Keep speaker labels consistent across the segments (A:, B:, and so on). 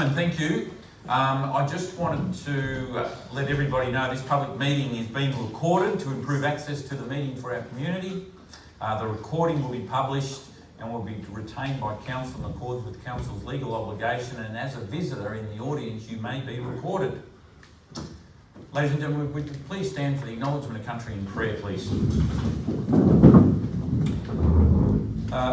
A: gentlemen, thank you. I just wanted to let everybody know this public meeting is being recorded to improve access to the meeting for our community. The recording will be published and will be retained by council in accordance with council's legal obligation, and as a visitor in the audience you may be recorded. Ladies and gentlemen, would you please stand for the acknowledgement of country in prayer, please.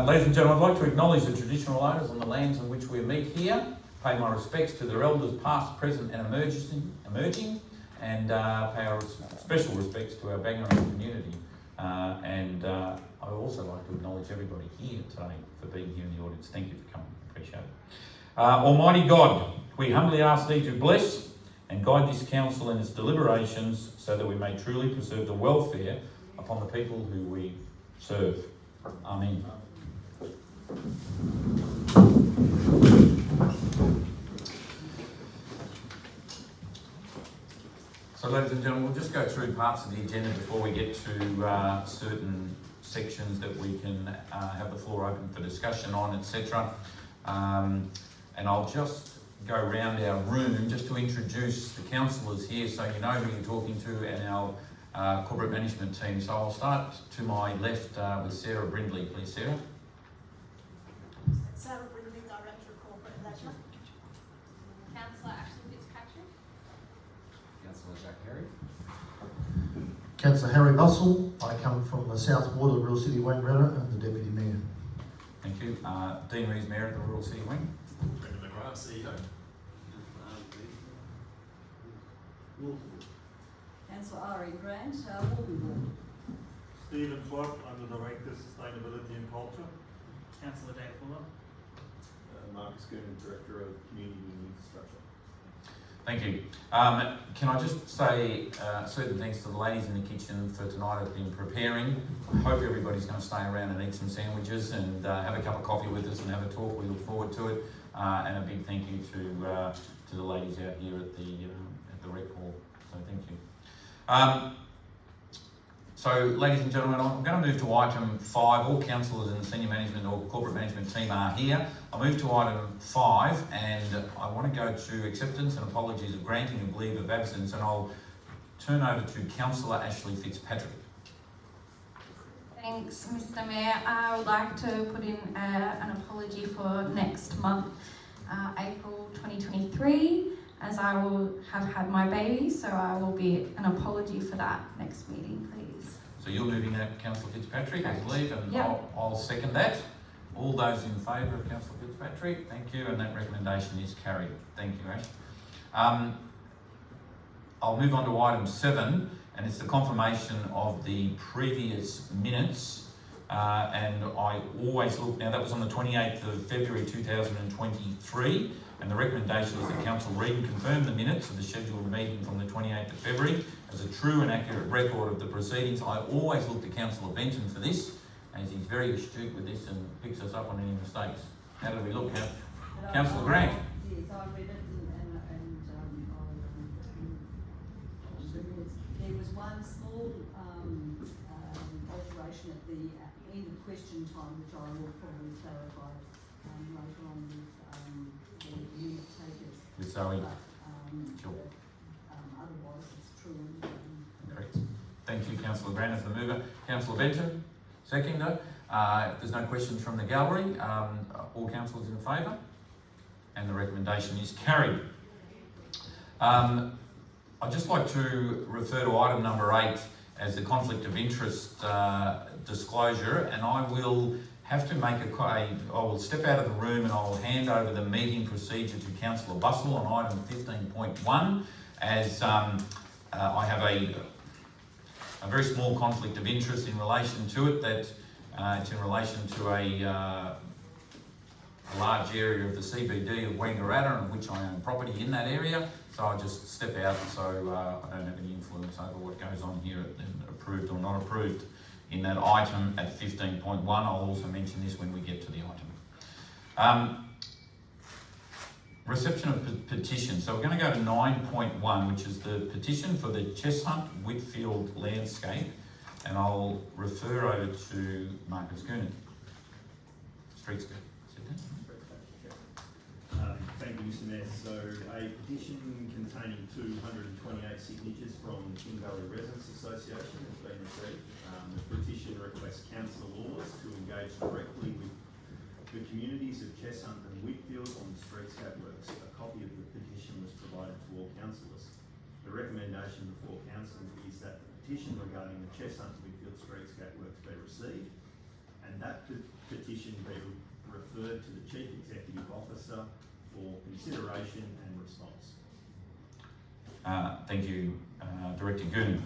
A: Ladies and gentlemen, I'd like to acknowledge the traditional owners on the lands on which we meet here, pay my respects to their elders past, present and emerging, and pay our special respects to our Banger community. I would also like to acknowledge everybody here today for being here in the audience. Thank you for coming, appreciate it. Almighty God, we humbly ask Thee to bless and guide this council in its deliberations so that we may truly preserve the welfare upon the people who we serve. Amen. So ladies and gentlemen, we'll just go through parts of the agenda before we get to certain sections that we can have the floor open for discussion on, etc. And I'll just go around our room just to introduce the councillors here so you know who you're talking to, and our corporate management team. So I'll start to my left with Sarah Brindley. Please, Sarah.
B: Sarah Brindley, Director of Corporate Leisure.
C: Councillor Ashley Fitzpatrick.
D: Councillor Jack Harry.
E: Councillor Harry Bussell. I come from the South Ward of the Rural City Wangaratta and the Deputy Mayor.
A: Thank you. Dean Rees, Mayor of the Rural City Wing.
D: Brendan McGrath, CEO.
F: Councillor Irene Grant, Walton Board.
G: Stephen Clark, I'm the Director of Sustainability and Culture.
H: Councillor Dave Fuller.
I: Marcus Goonan, Director of Community and Infrastructure.
A: Thank you. Can I just say certain thanks to the ladies in the kitchen for tonight have been preparing. I hope everybody's going to stay around and eat some sandwiches and have a cup of coffee with us and have a talk. We look forward to it. And a big thank you to the ladies out here at the rec hall. So thank you. So ladies and gentlemen, I'm going to move to item 5. All councillors in the senior management or corporate management team are here. I'll move to item 5 and I want to go to acceptance and apologies of granting of leave of absence, and I'll turn over to Councillor Ashley Fitzpatrick.
C: Thanks, Mr. Mayor. I would like to put in an apology for next month, April 2023, as I will have had my baby, so I will be an apology for that next meeting, please.
A: So you're moving out Councillor Fitzpatrick as leave, and
C: Yep.
A: I'll second that. All those in favour of Councillor Fitzpatrick, thank you, and that recommendation is carried. Thank you, Ash. I'll move on to item 7, and it's the confirmation of the previous minutes. And I always look, now that was on the 28th of February 2023, and the recommendation is that Council read and confirm the minutes of the scheduled meeting from the 28th of February as a true and accurate record of the proceedings. I always look to Councillor Benton for this, as he's very astute with this and picks us up on any mistakes. How do we look? Councillor Grant.
F: Yes, I read it there was one small alteration at the end of question time, which I will probably clarify later on with the unit takers.
A: With Zoe.
F: But, otherwise, it's true.
A: Correct. Thank you, Councillor Grant, as the mover. Councillor Benton, seconder. If there's no questions from the gallery, all councillors in favour, and the recommendation is carried. I'd just like to refer to item number 8 as the conflict of interest disclosure, and I will have to make I will step out of the room and I'll hand over the meeting procedure to Councillor Bussell on item 15.1, as I have a very small conflict of interest in relation to it, that it's in relation to a large area of the CBD of Wangaratta, in which I own property in that area. So I'll just step out so I don't have any influence over what goes on here, approved or not approved, in that item at 15.1. I'll also mention this when we get to the item. Reception of petition. So we're going to go to 9.1, which is the petition for the Cheshunt Whitfield landscape, and I'll refer over to Marcus Goonan. Streetscape.
G: Thank you,
I: Mr Mayor. So a petition containing 228 signatures from the King Valley Residents Association has been received. The petition requests council laws to engage directly with the communities of Cheshunt and Whitfield on the streetscape works. A copy of the petition was provided to all councillors. The recommendation before council is that the petition regarding the Cheshunt and Whitfield streetscape works be received and that petition be referred to the Chief Executive Officer for consideration and response.
A: Thank you, Director Goon.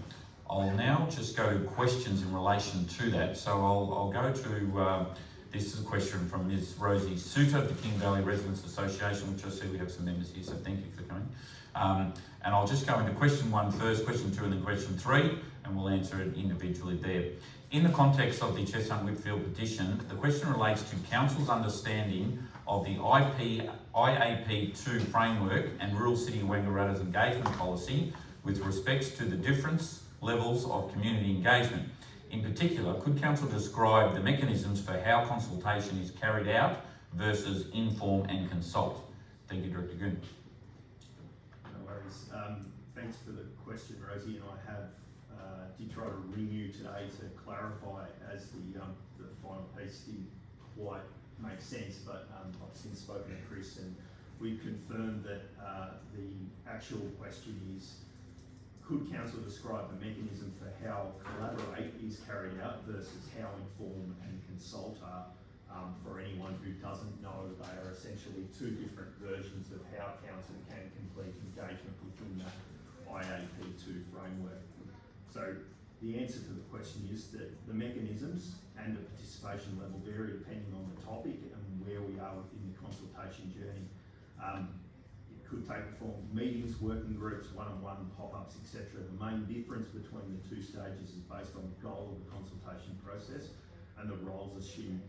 A: I'll now just go to questions in relation to that. So I'll go to, this is a question from Ms. Rosie Suter of the King Valley Residents Association, which I see we have some members here, so thank you for coming. And I'll just go into question 1 first, question 2 and then question 3, and we'll answer it individually there. In the context of the Cheshunt Whitfield petition, the question relates to Council's understanding of the IAP2 framework and Rural City of Wangaratta's engagement policy with respect to the different levels of community engagement. In particular, could Council describe the mechanisms for how consultation is carried out versus inform and consult? Thank you, Director Goon.
I: No worries. Thanks for the question, Rosie, and I have did try to ring you today to clarify as the final piece didn't quite make sense, but I've since spoken to Chris and we've confirmed that the actual question is, could Council describe the mechanism for how collaborate is carried out versus how inform and consult are? For anyone who doesn't know, they are essentially two different versions of how Council can complete engagement within the IAP2 framework. So the answer to the question is that the mechanisms and the participation level vary depending on the topic and where we are within the consultation journey. It could take the form of meetings, working groups, one-on-one, pop-ups, etc. The main difference between the two stages is based on the goal of the consultation process and the roles assumed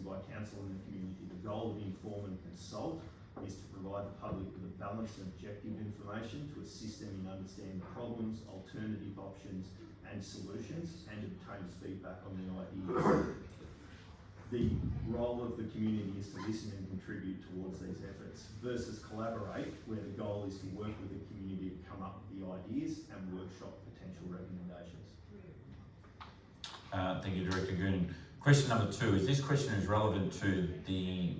I: by Council and the community. The goal of inform and consult is to provide the public with a balanced and objective information to assist them in understanding problems, alternative options and solutions, and obtains feedback on the ideas. The role of the community is to listen and contribute towards these efforts versus collaborate, where the goal is to work with the community to come up with the ideas and workshop potential recommendations.
A: Thank you, Director Goonan. Question number 2 is this question is relevant to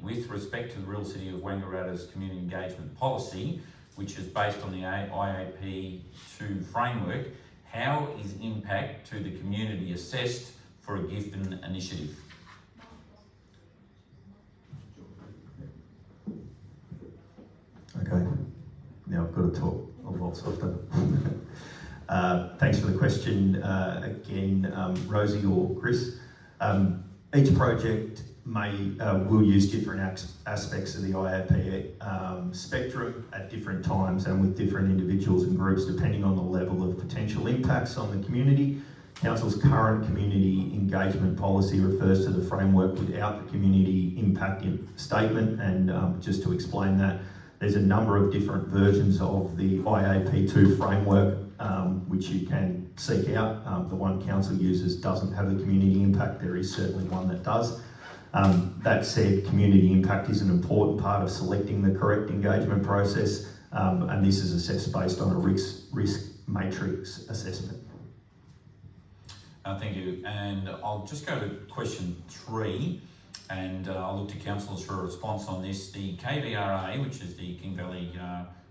A: with respect to the Rural City of Wangaratta's community engagement policy, which is based on the IAP2 framework. How is impact to the community assessed for a given initiative?
J: Okay, now I've got to talk a lot softer. Thanks for the question again, Rosie or Chris. Each project will use different aspects of the IAP spectrum at different times and with different individuals and groups depending on the level of potential impacts on the community. Council's current community engagement policy refers to the framework without the community impact statement, and just to explain that, there's a number of different versions of the IAP2 framework which you can seek out. The one Council uses doesn't have the community impact. There is certainly one that does. That said, community impact is an important part of selecting the correct engagement process, and this is assessed based on a risk matrix assessment.
A: Thank you, and I'll just go to question 3, and I'll look to councillors for a response on this. The KVRA, which is the King Valley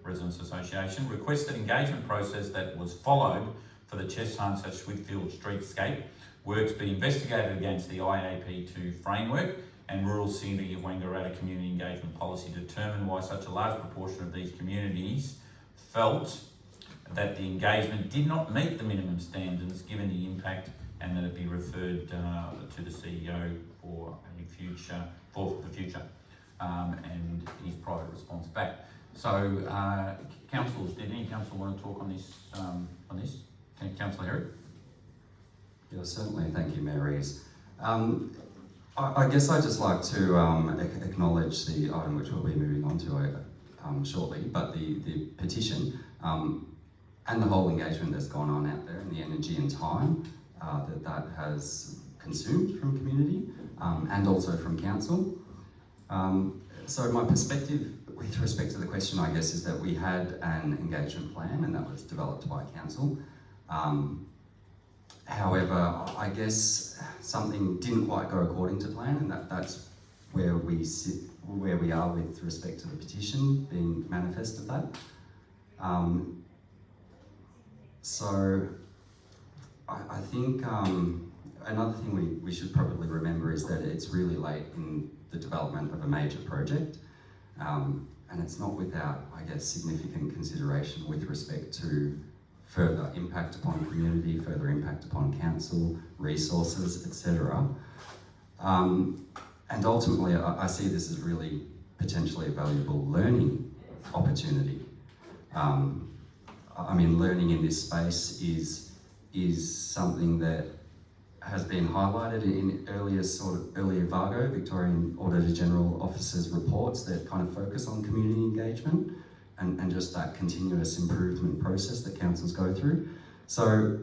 A: Residents Association, requests that engagement process that was followed for the Cheshunt/Whitfield streetscape works be investigated against the IAP2 framework and Rural City of Wangaratta community engagement policy to determine why such a large proportion of these communities felt that the engagement did not meet the minimum standards given the impact, and that it be referred to the CEO for the future, and his private response back. So, councillors, did any council want to talk on this? Councillor Herrick?
K: Yeah, certainly. Thank you, Mayor Rees. I guess I'd just like to acknowledge the item which we'll be moving on to shortly, but the petition and the whole engagement that's gone on out there, and the energy and time that has consumed from community and also from council. So my perspective with respect to the question, I guess, is that we had an engagement plan and that was developed by council. However, I guess something didn't quite go according to plan, and that's where we sit, where we are with respect to the petition being manifest of that. So I think another thing we should probably remember is that it's really late in the development of a major project, and it's not without, I guess, significant consideration with respect to further impact upon community, further impact upon council, resources, etc. And ultimately, I see this as really potentially a valuable learning opportunity. I mean, learning in this space is something that has been highlighted in earlier VAGO, Victorian Auditor General Office's reports that kind of focus on community engagement and just that continuous improvement process that councils go through. So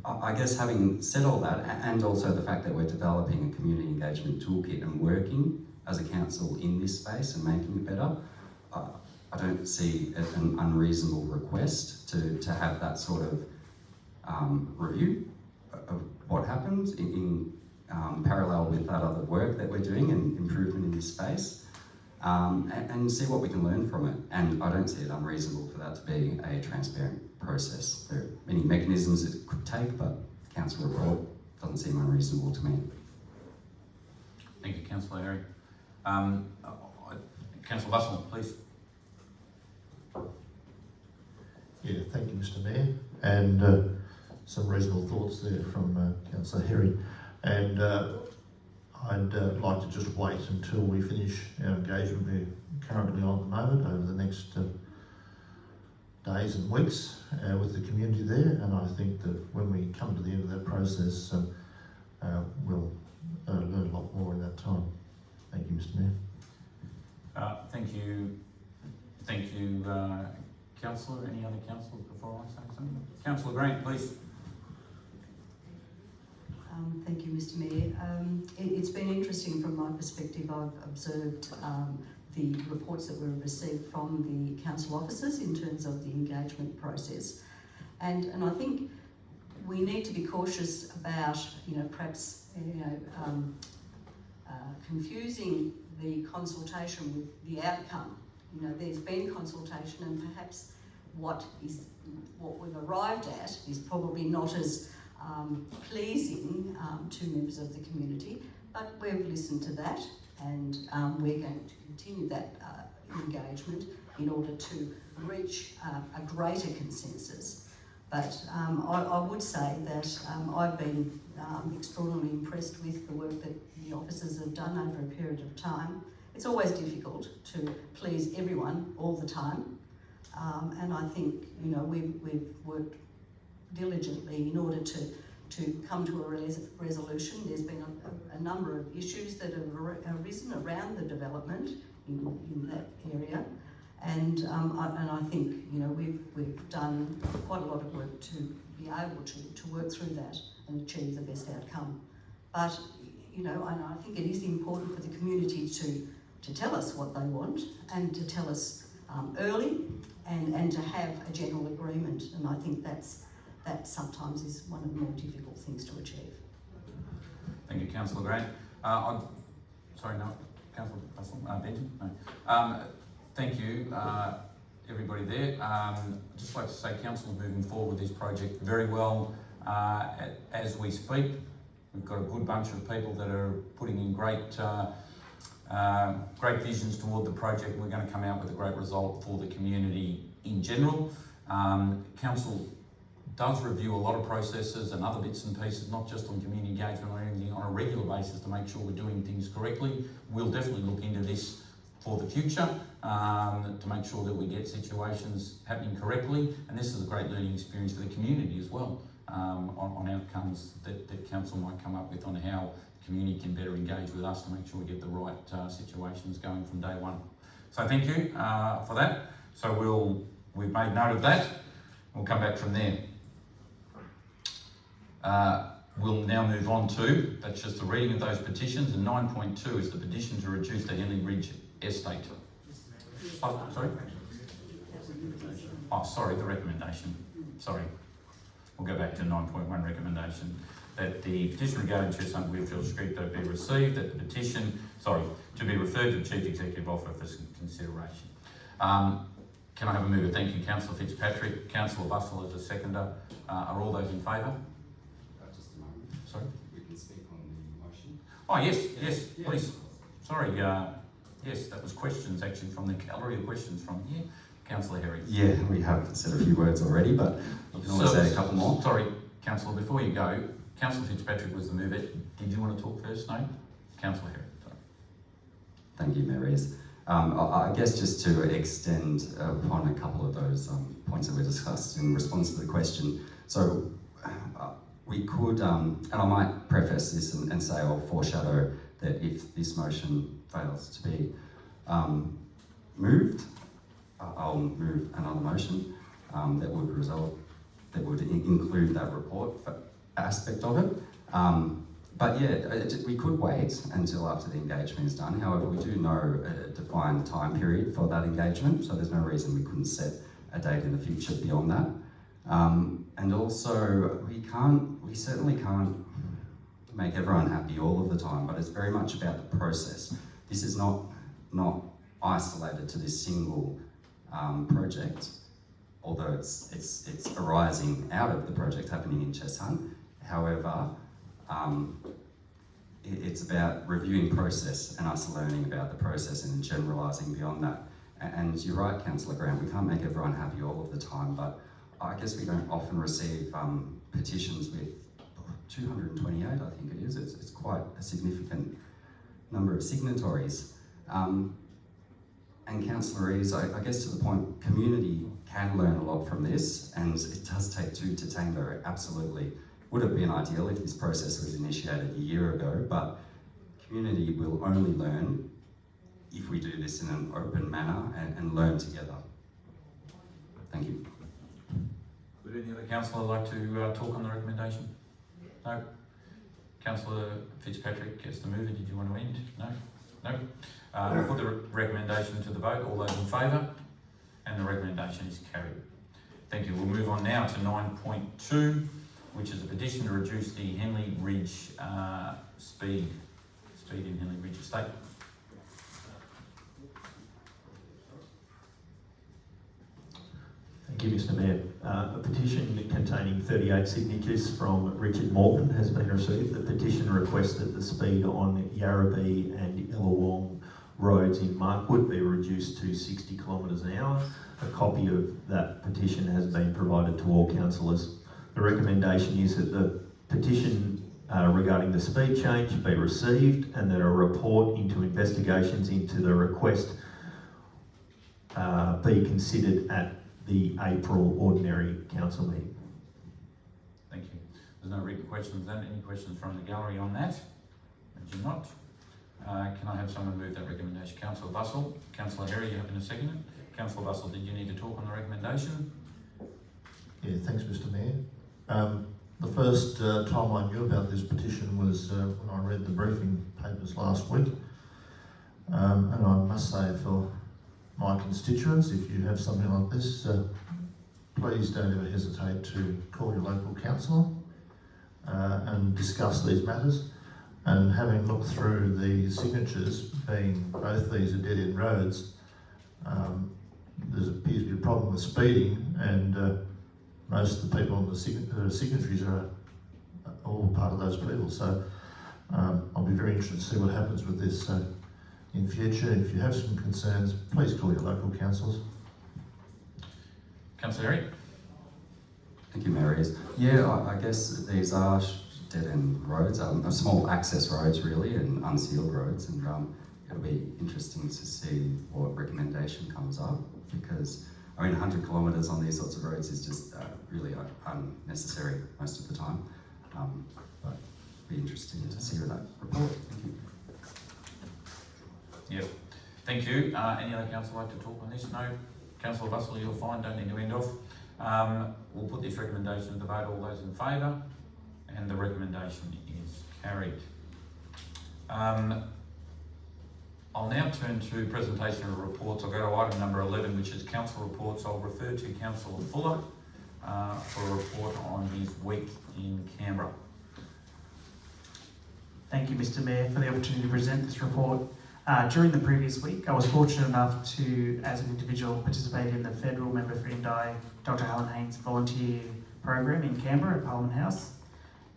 K: I guess having said all that, and also the fact that we're developing a community engagement toolkit and working as a council in this space and making it better, I don't see an unreasonable request to have that sort of review of what happens in parallel with that other work that we're doing and improvement in this space, and see what we can learn from it. And I don't see it unreasonable for that to be a transparent process. There are many mechanisms it could take, but the council report doesn't seem unreasonable to me.
A: Thank you, Councillor Harry. Councillor Bustle, please.
E: Yeah, thank you, Mr. Mayor. And some reasonable thoughts there from Councillor Harry. And I'd like to just wait until we finish our engagement we're currently on at the moment over the next days and weeks with the community there. And I think that when we come to the end of that process, we'll learn a lot more in that time. Thank you, Mr. Mayor.
A: Thank you, Councillor. Any other councillors before I say something? Councillor Grant, please.
F: Thank you, Mr. Mayor. It's been interesting from my perspective. I've observed the reports that were received from the council officers in terms of the engagement process, and I think we need to be cautious about, perhaps, confusing the consultation with the outcome. There's been consultation, and perhaps what we've arrived at is probably not as pleasing to members of the community, but we've listened to that, and we're going to continue that engagement in order to reach a greater consensus. But I would say that I've been extraordinarily impressed with the work that the officers have done over a period of time. It's always difficult to please everyone all the time, and I think we've worked diligently in order to come to a resolution. There's been a number of issues that have arisen around the development in that area, and I think we've done quite a lot of work to be able to work through that and achieve the best outcome. But and I think it is important for the community to tell us what they want and to tell us early and to have a general agreement, and I think that sometimes is one of the more difficult things to achieve.
A: Thank you, Councillor Grant. Councillor Bustle, Benton? No. Thank you, everybody there. I'd just like to say Council is moving forward with this project very well as we speak. We've got a good bunch of people that are putting in great visions toward the project. We're going to come out with a great result for the community in general. Council does review a lot of processes and other bits and pieces, not just on community engagement or anything, on a regular basis to make sure we're doing things correctly. We'll definitely look into this for the future to make sure that we get situations happening correctly, and this is a great learning experience for the community as well, on outcomes that Council might come up with on how the community can better engage with us to make sure we get the right situations going from day one. So thank you for that. So we've made note of that. We'll come back from there. We'll now move on to, that's just the reading of those petitions, and 9.2 is the petition to reduce the Henley Ridge Estate.
H: Mr. Mayor,
A: Oh, sorry? Oh, sorry, the recommendation. Sorry. We'll go back to 9.1 recommendation. That the petition regarding Chestnut Wheelfield Street be received, that the petition, to be referred to the Chief Executive Officer for consideration. Can I have a mover? Thank you, Councillor Fitzpatrick. Councillor Bussell as a seconder. Are all those in favour?
K: Just a moment.
A: Sorry?
K: We can speak on the motion.
A: Oh, yes, please. Sorry, yes, that was questions actually from the gallery of questions from here. Councillor Herring.
K: Yeah, we have said a few words already, but you can always say a couple more.
A: Sorry, Councillor, before you go, Councillor Fitzpatrick was the mover. Did you want to talk first? No? Councillor Herring, sorry.
K: Thank you, Marys. I guess just to extend upon a couple of those points that we discussed in response to the question. So we could, and I might preface this and say, or foreshadow, that if this motion fails to be moved, I'll move another motion that would include that report aspect of it. But yeah, we could wait until after the engagement is done. However, we do know a defined time period for that engagement, so there's no reason we couldn't set a date in the future beyond that. And also, we certainly can't make everyone happy all of the time, but it's very much about the process. This is not isolated to this single project, although it's arising out of the project happening in Cheshunt. However, it's about reviewing process and us learning about the process and generalising beyond that. And you're right, Councillor Grant, we can't make everyone happy all of the time, but I guess we don't often receive petitions with 228, I think it is. It's quite a significant number of signatories. And Councillor Rees, I guess to the point, community can learn a lot from this, and it does take two to tango, absolutely. Would have been ideal if this process was initiated a year ago, but community will only learn if we do this in an open manner and learn together. Thank you.
A: Would any other councillor like to talk on the recommendation? No? Councillor Fitzpatrick gets the mover. Did you want to end? No? No? We'll put the recommendation to the vote. All those in favour? And the recommendation is carried. Thank you. We'll move on now to 9.2, which is a petition to reduce the Henley Ridge speed in Henley Ridge Estate.
J: Thank you, Mr. Mayor. A petition containing 38 signatures from Richard Morton has been received. The petition requests that the speed on Yarrabee and Illawong roads in Markwood be reduced to 60 kilometres an hour. A copy of that petition has been provided to all councillors. The recommendation is that the petition regarding the speed change be received and that a report into investigations into the request be considered at the April ordinary council meeting.
A: Thank you. There's no written questions then. Any questions from the gallery on that? I do not. Can I have someone move that recommendation? Councillor Bussell. Councillor Herry, you happen to second it? Councillor Bussell, did you need to talk on the recommendation?
E: Yeah, thanks, Mr. Mayor. The first time I knew about this petition was when I read the briefing papers last week. And I must say, for my constituents, if you have something like this, please don't ever hesitate to call your local councillor and discuss these matters. And having looked through the signatures, being both these are dead-end roads, there appears to be a problem with speeding, and most of the people on the signatories are all part of those people. So I'll be very interested to see what happens with this. So in future, if you have some concerns, please call your local councils.
A: Councillor Herry?
K: Thank you, Marys. Yeah, I guess these are dead-end roads, small access roads really, and unsealed roads, and it'll be interesting to see what recommendation comes up, because I mean 100 kilometres on these sorts of roads is just really unnecessary most of the time, but it'll be interesting to see that report. Thank you.
A: Yep. Thank you. Any other councillor like to talk on this? No? Councillor Bussell, you're fine, don't need to end off. We'll put this recommendation to the vote. All those in favour? And the recommendation is carried. I'll now turn to presentation of reports. I'll go to item number 11, which is council reports. I'll refer to Councillor Fuller for a report on his week in Canberra.
H: Thank you, Mr. Mayor, for the opportunity to present this report. During the previous week, I was fortunate enough to, as an individual, participate in the Federal Member for Indi, Dr. Helen Haynes volunteer program in Canberra at Parliament House.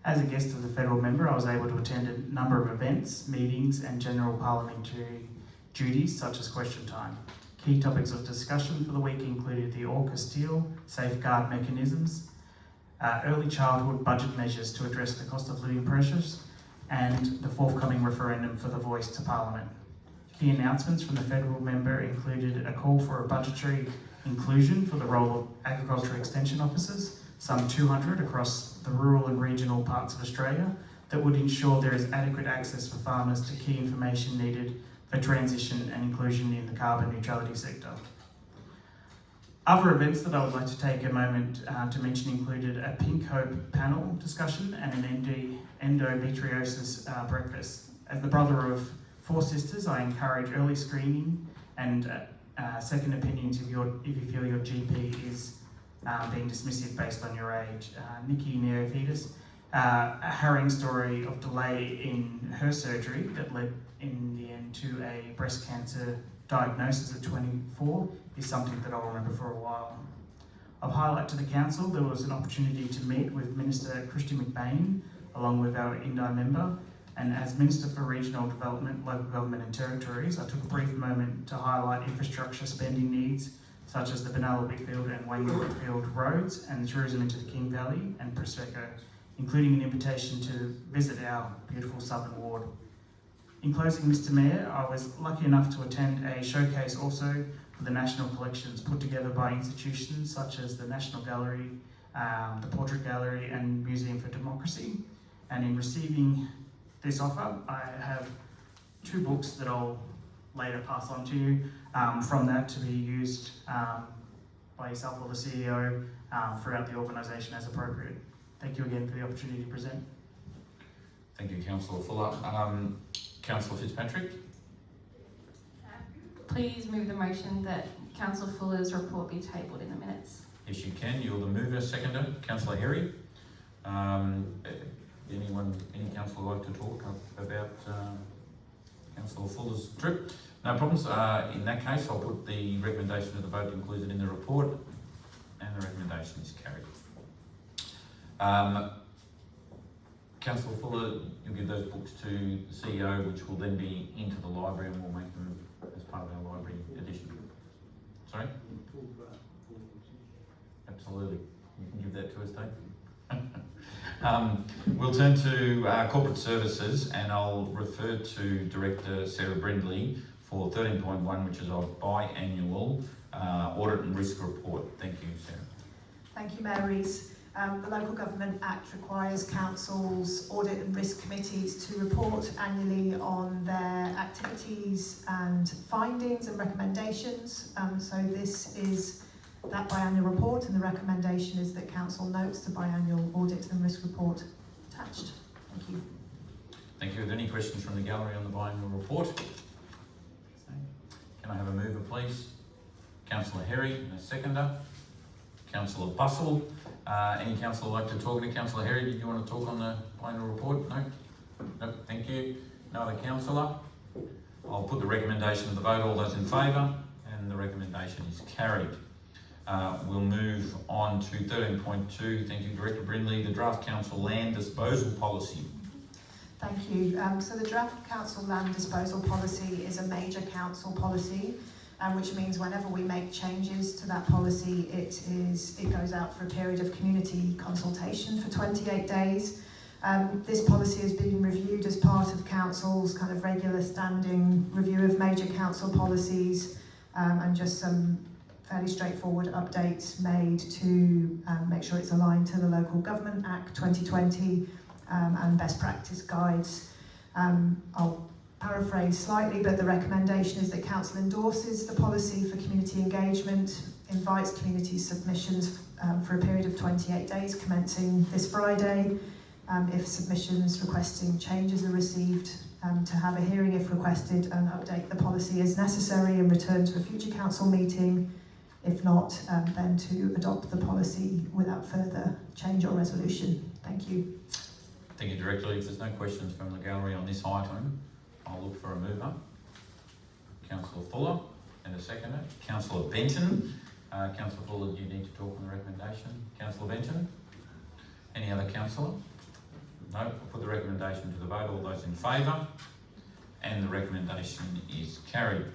H: As a guest of the federal member, I was able to attend a number of events, meetings and general parliamentary duties such as question time. Key topics of discussion for the week included the AUKUS Steel safeguard mechanisms, early childhood budget measures to address the cost of living pressures, and the forthcoming referendum for the voice to Parliament. Key announcements from the federal member included a call for a budgetary inclusion for the role of agriculture extension officers, some 200 across the rural and regional parts of Australia, that would ensure there is adequate access for farmers to key information needed for transition and inclusion in the carbon neutrality sector. Other events that I would like to take a moment to mention included a Pink Hope panel discussion and an endometriosis breakfast. As the brother of 4 sisters, I encourage early screening and second opinions if you feel your GP is being dismissive based on your age. Nikki Neophytis, a harrowing story of delay in her surgery that led in the end to a breast cancer diagnosis at 24 is something that I'll remember for a while. Of highlight to the council, there was an opportunity to meet with Minister Christian McBain along with our Indi member, and as Minister for Regional Development, Local Government and Territories, I took a brief moment to highlight infrastructure spending needs such as the Benalla Whitfield and Wangan Whitfield roads and tourism into the King Valley and Prosecco, including an invitation to visit our beautiful Southern Ward. In closing, Mr. Mayor, I was lucky enough to attend a showcase also for the national collections put together by institutions such as the National Gallery, the Portrait Gallery and Museum for Democracy. And in receiving this offer, I have 2 books that I'll later pass on to you from that to be used by yourself or the CEO throughout the organisation as appropriate. Thank you again for the opportunity to present.
A: Thank you, Councillor Fuller. Councillor Fitzpatrick?
C: Please move the motion that Councillor Fuller's report be tabled in the minutes.
A: Yes, you can. You're the mover, seconder. Councillor Herry? Any councillor like to talk about Councillor Fuller's trip? No problems. In that case, I'll put the recommendation of the vote included in the report, and the recommendation is carried. Councillor Fuller, you'll give those books to the CEO, which will then be into the library, and we'll make them as part of our library edition. Sorry? Absolutely. You can give that to us, Dave. We'll turn to corporate services, and I'll refer to Director Sarah Brindley for 13.1, which is our biannual audit and risk report. Thank you, Sarah.
B: Thank you, Mayor Rees. The Local Government Act requires councils, audit and risk committees to report annually on their activities and findings and recommendations. So this is that biannual report, and the recommendation is that council notes the biannual audit and risk report attached. Thank you.
A: Thank you. Are there any questions from the gallery on the biannual report? Can I have a mover, please? Councillor Herry, and a seconder. Councillor Bustle. Any councillor like to talk? Councillor Herry, did you want to talk on the biannual report? No? No, thank you. No other councillor? I'll put the recommendation of the vote. All those in favour? And the recommendation is carried. We'll move on to 13.2. Thank you, Director Brindley. The draft council land disposal policy.
B: Thank you. So the draft council land disposal policy is a major council policy, which means whenever we make changes to that policy, it goes out for a period of community consultation for 28 days. This policy has been reviewed as part of council's kind of regular standing review of major council policies, and just some fairly straightforward updates made to make sure it's aligned to the Local Government Act 2020 and best practice guides. I'll paraphrase slightly, but the recommendation is that council endorses the policy for community engagement, invites community submissions for a period of 28 days commencing this Friday. If submissions requesting changes are received to have a hearing if requested and update the policy as necessary and return to a future council meeting. If not, then to adopt the policy without further change or resolution. Thank you.
A: Thank you, Director. If there's no questions from the gallery on this item, I'll look for a mover. Councillor Fuller, and a seconder. Councillor Benton. Councillor Fuller, do you need to talk on the recommendation? Councillor Benton? Any other councillor? No, I'll put the recommendation to the vote. All those in favour? And the recommendation is carried.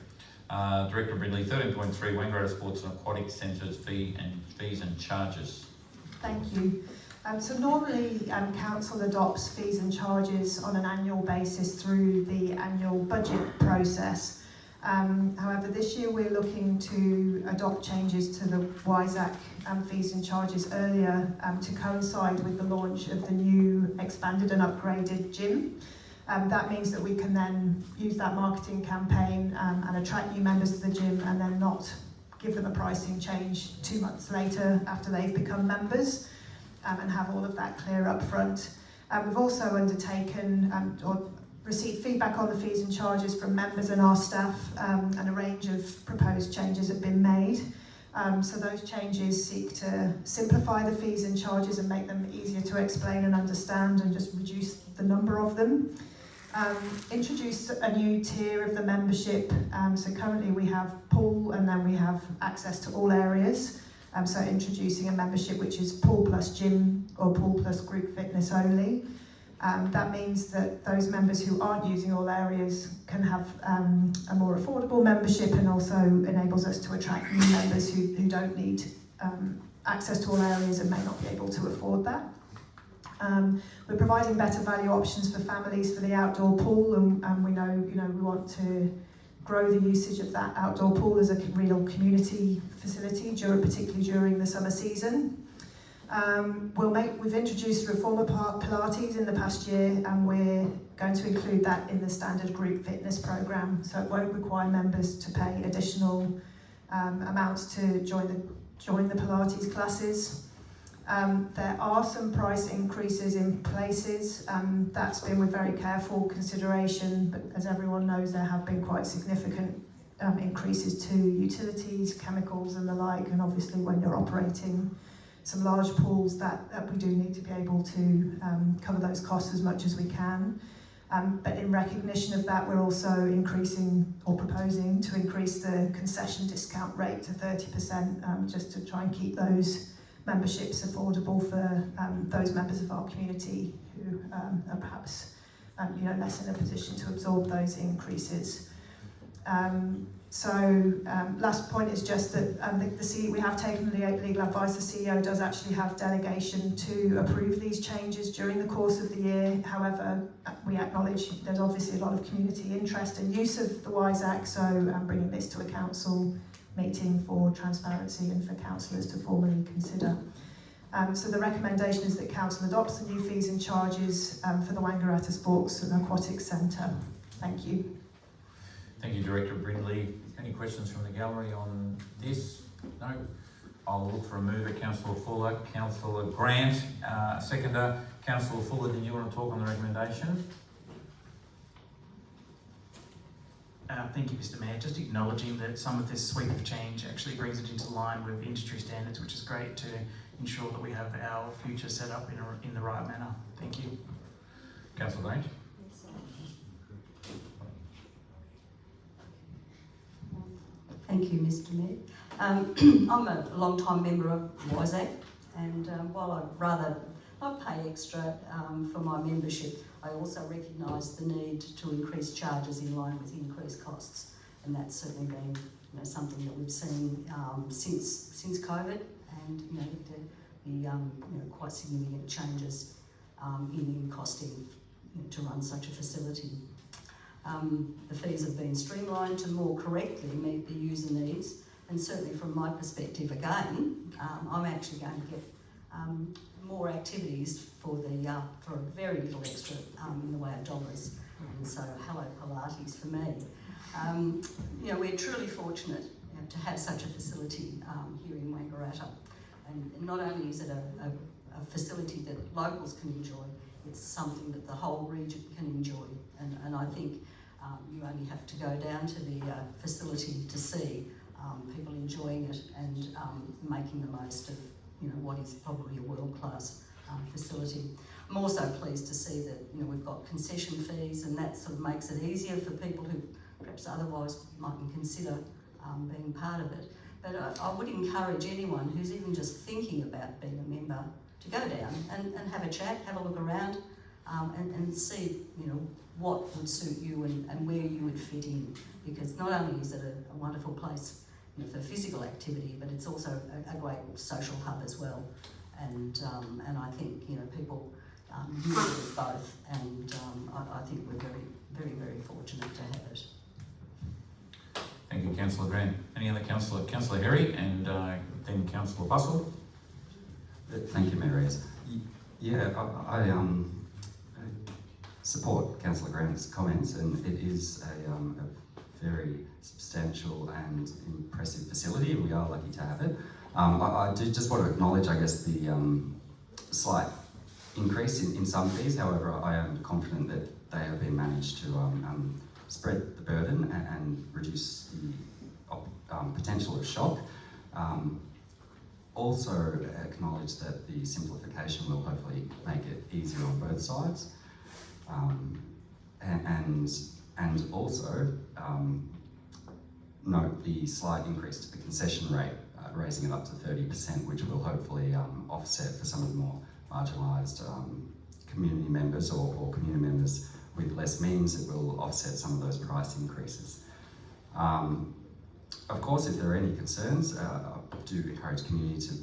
A: Director Brindley, 13.3, Wangaratta Sports and Aquatic Centres fees and charges.
B: Thank you. So normally council adopts fees and charges on an annual basis through the annual budget process. However, this year we're looking to adopt changes to the WISAC fees and charges earlier to coincide with the launch of the new expanded and upgraded gym. That means that we can then use that marketing campaign and attract new members to the gym and then not give them a pricing change 2 months later after they've become members and have all of that clear up front. We've also undertaken or received feedback on the fees and charges from members and our staff, and a range of proposed changes have been made. So those changes seek to simplify the fees and charges and make them easier to explain and understand and just reduce the number of them. Introduce a new tier of the membership. So currently we have pool and then we have access to all areas. So introducing a membership which is pool plus gym or pool plus group fitness only. That means that those members who aren't using all areas can have a more affordable membership and also enables us to attract new members who don't need access to all areas and may not be able to afford that. We're providing better value options for families for the outdoor pool, and we know we want to grow the usage of that outdoor pool as a real community facility, particularly during the summer season. We've introduced Reformer Pilates in the past year, and we're going to include that in the standard group fitness program, so it won't require members to pay additional amounts to join the Pilates classes. There are some price increases in places. That's been with very careful consideration, but as everyone knows, there have been quite significant increases to utilities, chemicals and the like, and obviously when you're operating some large pools that we do need to be able to cover those costs as much as we can. But in recognition of that, we're also increasing or proposing to increase the concession discount rate to 30%, just to try and keep those memberships affordable for those members of our community who are perhaps less in a position to absorb those increases. Last point is just that we have taken legal advice. The CEO does actually have delegation to approve these changes during the course of the year. However, we acknowledge there's obviously a lot of community interest and use of the WISAC, so bringing this to a council meeting for transparency and for councillors to formally consider. So the recommendation is that council adopts the new fees and charges for the Wangaratta Sports and Aquatic Centre. Thank you.
A: Thank you, Director Brindley. Any questions from the gallery on this? No? I'll look for a mover. Councillor Fuller, Councillor Grant, seconder. Councillor Fuller, did you want to talk on the recommendation?
H: Thank you, Mr. Mayor. Just acknowledging that some of this sweep of change actually brings it into line with industry standards, which is great to ensure that we have our future set up in the right manner. Thank you.
A: Councillor Grant.
F: Thank you, Mr. Mayor. I'm a long-time member of WISAC, and while I'd rather not pay extra for my membership, I also recognise the need to increase charges in line with increased costs, and that's certainly been something that we've seen since COVID, and the quite significant changes in costing to run such a facility. The fees have been streamlined to more correctly meet the user needs, and certainly from my perspective again, I'm actually going to get more activities for very little extra in the way of dollars, and so hello Pilates for me. We're truly fortunate to have such a facility here in Wangaratta, and not only is it a facility that locals can enjoy, it's something that the whole region can enjoy. And I think you only have to go down to the facility to see people enjoying it and making the most of what is probably a world-class facility. I'm also pleased to see that we've got concession fees, and that sort of makes it easier for people who perhaps otherwise mightn't consider being part of it. But I would encourage anyone who's even just thinking about being a member to go down and have a chat, have a look around, and see what would suit you and where you would fit in. Because not only is it a wonderful place for physical activity, but it's also a great social hub as well. And I think people use it as both, and I think we're very, very, very fortunate to have it.
A: Thank you, Councillor Grant. Any other councillor? Councillor Herry and then Councillor Bustle.
K: Thank you, Mary's. Yeah, I support Councillor Grant's comments, and it is a very substantial and impressive facility, and we are lucky to have it. I do just want to acknowledge, I guess, the slight increase in some fees. However, I am confident that they have been managed to spread the burden and reduce the potential of shock. Also acknowledge that the simplification will hopefully make it easier on both sides. And also note the slight increase to the concession rate, raising it up to 30%, which will hopefully offset for some of the more marginalised community members or community members with less means. It will offset some of those price increases. Of course, if there are any concerns, I do encourage community to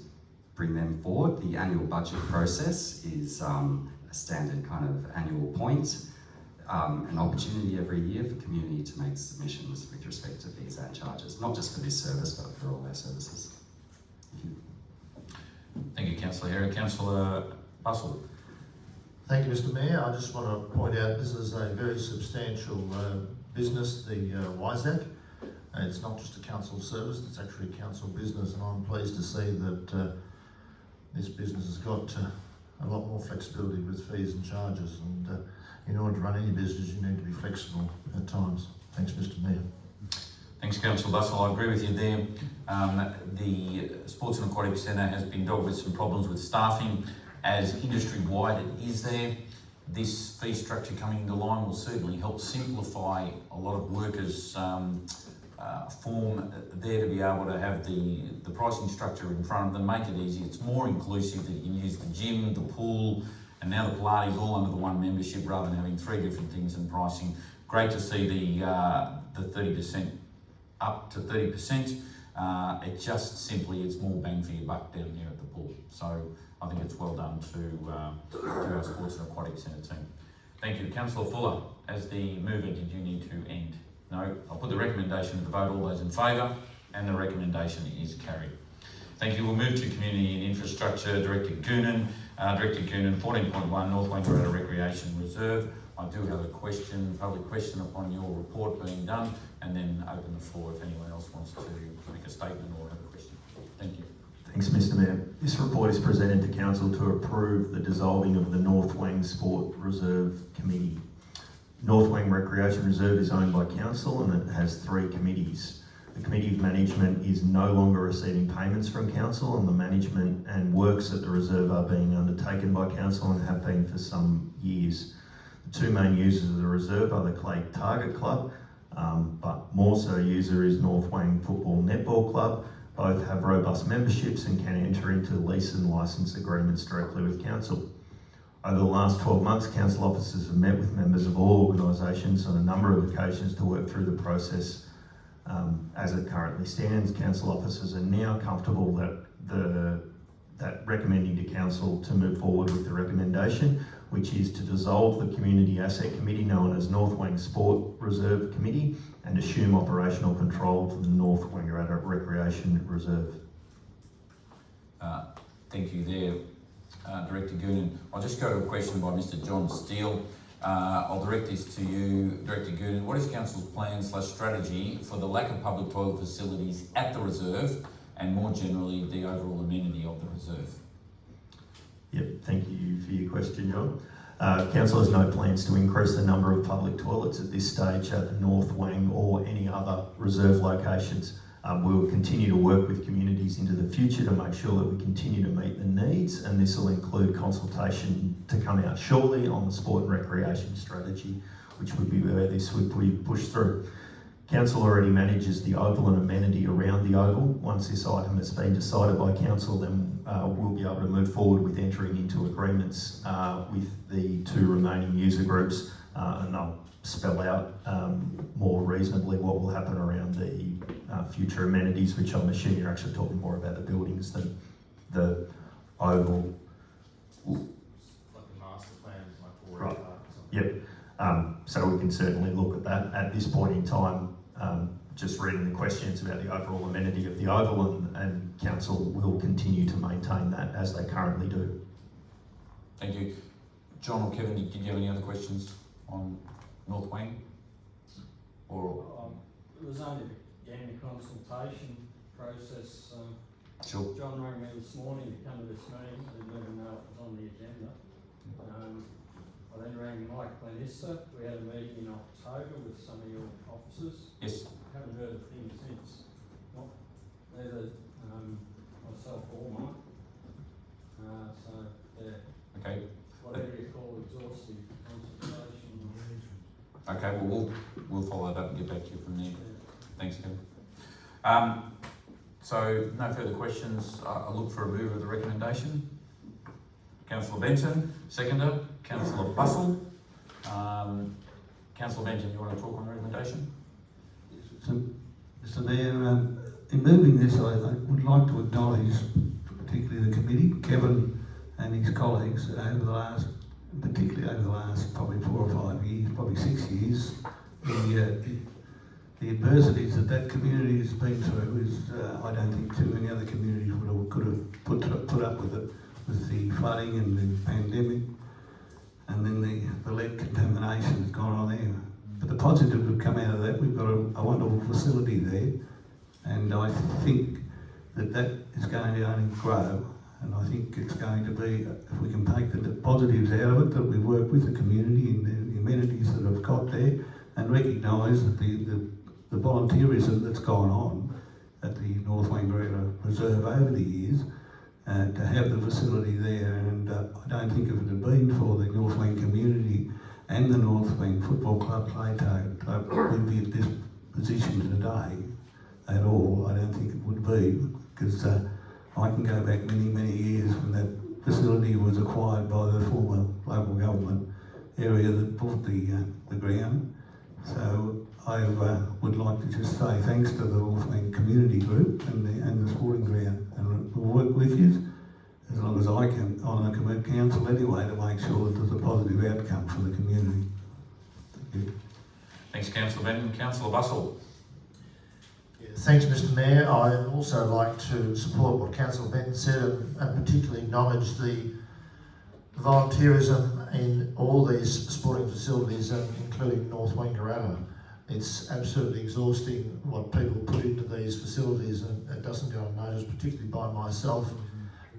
K: bring them forward. The annual budget process is a standard kind of annual point, an opportunity every year for community to make submissions with respect to fees and charges, not just for this service, but for all our services. Thank you.
A: Thank you, Councillor Herry. Councillor Bustle.
E: Thank you, Mr. Mayor. I just want to point out this is a very substantial business, the WISAC. It's not just a council service, it's actually a council business, and I'm pleased to see that this business has got a lot more flexibility with fees and charges, and in order to run any business you need to be flexible at times. Thanks, Mr. Mayor.
A: Thanks, Councillor Bustle. I agree with you there. The Sports and Aquatic Centre has been dealt with some problems with staffing, as industry-wide it is there. This fee structure coming into line will certainly help simplify a lot of workers' form there to be able to have the pricing structure in front of them, make it easy. It's more inclusive, that you can use the gym, the pool, and now the Pilates all under the one membership rather than having three different things in pricing. Great to see the 30% up to 30%. It just simply, it's more bang for your buck down there at the pool. So I think it's well done to our Sports and Aquatic Centre team. Thank you. Councillor Fuller, as the mover, did you need to end? No. I'll put the recommendation to the vote. All those in favour, and the recommendation is carried. Thank you. We'll move to Community and Infrastructure. Director Goonan. Director Goonan, 14.1 North Wangaratta Recreation Reserve. I do have a question, public question upon your report being done, and then open the floor if anyone else wants to make a statement or have a question. Thank you.
J: Thanks, Mr. Mayor. This report is presented to Council to approve the dissolving of the North Wang Sport Reserve Committee. North Wang Recreation Reserve is owned by Council and it has 3 committees. The Committee of Management is no longer receiving payments from Council, and the management and works at the reserve are being undertaken by Council and have been for some years. The 2 main users of the reserve are the Clay Target Club, but more so user is North Wang Football Netball Club. Both have robust memberships and can enter into lease and licence agreements directly with Council. Over the last 12 months, Council officers have met with members of all organisations on a number of occasions to work through the process. As it currently stands, Council officers are now comfortable that recommending to Council to move forward with the recommendation, which is to dissolve the Community Asset Committee known as North Wang Sport Reserve Committee and assume operational control for the North Wangaratta Recreation Reserve.
A: Thank you there, Director Goonan. I'll just go to a question by Mr. John Steele. I'll direct this to you, Director Goonan. What is Council's plan/strategy for the lack of public toilet facilities at the reserve and more generally the overall amenity of the reserve?
J: Yep, thank you for your question, John. Council has no plans to increase the number of public toilets at this stage at the North Wang or any other reserve locations. We will continue to work with communities into the future to make sure that we continue to meet the needs, and this will include consultation to come out shortly on the sport and recreation strategy, which would be where this would be pushed through. Council already manages the oval and amenity around the oval. Once this item has been decided by Council, then we'll be able to move forward with entering into agreements with the 2 remaining user groups, and they'll spell out more reasonably what will happen around the future amenities, which I'm assuming you're actually talking more about the buildings than the oval.
D: Like the master plan is like 4
J: Right.
D: park or something.
J: Yep. So we can certainly look at that. At this point in time, just reading the questions about the overall amenity of the oval, and Council will continue to maintain that as they currently do.
A: Thank you. John or Kevin, did you have any other questions on North Wang? Or
L: It was only began the consultation process.
A: sure.
L: John rang me this morning to come to this meeting. I didn't even know it was on the agenda. I then rang Mike Glenister. We had a meeting in October with some of your officers.
A: Yes.
L: Haven't heard a thing since. Not neither myself or Mike. So yeah.
A: Okay.
L: Whatever you call exhaustive consultation.
A: Okay. Well, we'll follow that up and get back to you from there. Thanks, Kevin. So no further questions. I'll look for a move of the recommendation. Councillor Benson, seconder. Councillor Bussell. Councillor Benson, you want to talk on the recommendation?
M: Mr Mayor, in moving this, I would like to acknowledge particularly the committee, Kevin and his colleagues, particularly over the last probably 4 or 5 years, probably 6 years, the adversities that community has been through is, I don't think too many other communities could have put up with it, with the flooding and the pandemic, and then the lead contamination that's gone on there. But the positive that come out of that, we've got a wonderful facility there, and I think that is going to only grow, and I think it's going to be, if we can take the positives out of it, that we work with the community and the amenities that have got there, and recognise that the volunteerism that's gone on at the North Wangaratta Reserve over the years, to have the facility there, and I don't think if it had been for the North Wang community and the North Wang Football Club Plato, we'd be at this position today at all. I don't think it would be, because I can go back many, many years when that facility was acquired by the former local government area that bought the ground. So I would like to just say thanks to the North Wang Community Group and the sporting ground, and we'll work with you as long as I can on the council anyway to make sure that there's a positive outcome for the community. Thank you.
A: Thanks, Councillor Benton. Councillor Bussell.
E: Thanks, Mr Mayor. I'd also like to support what Councillor Benton said, and particularly acknowledge the volunteerism in all these sporting facilities, including North Wangaratta. It's absolutely exhausting what people put into these facilities, and it doesn't go unnoticed, particularly by myself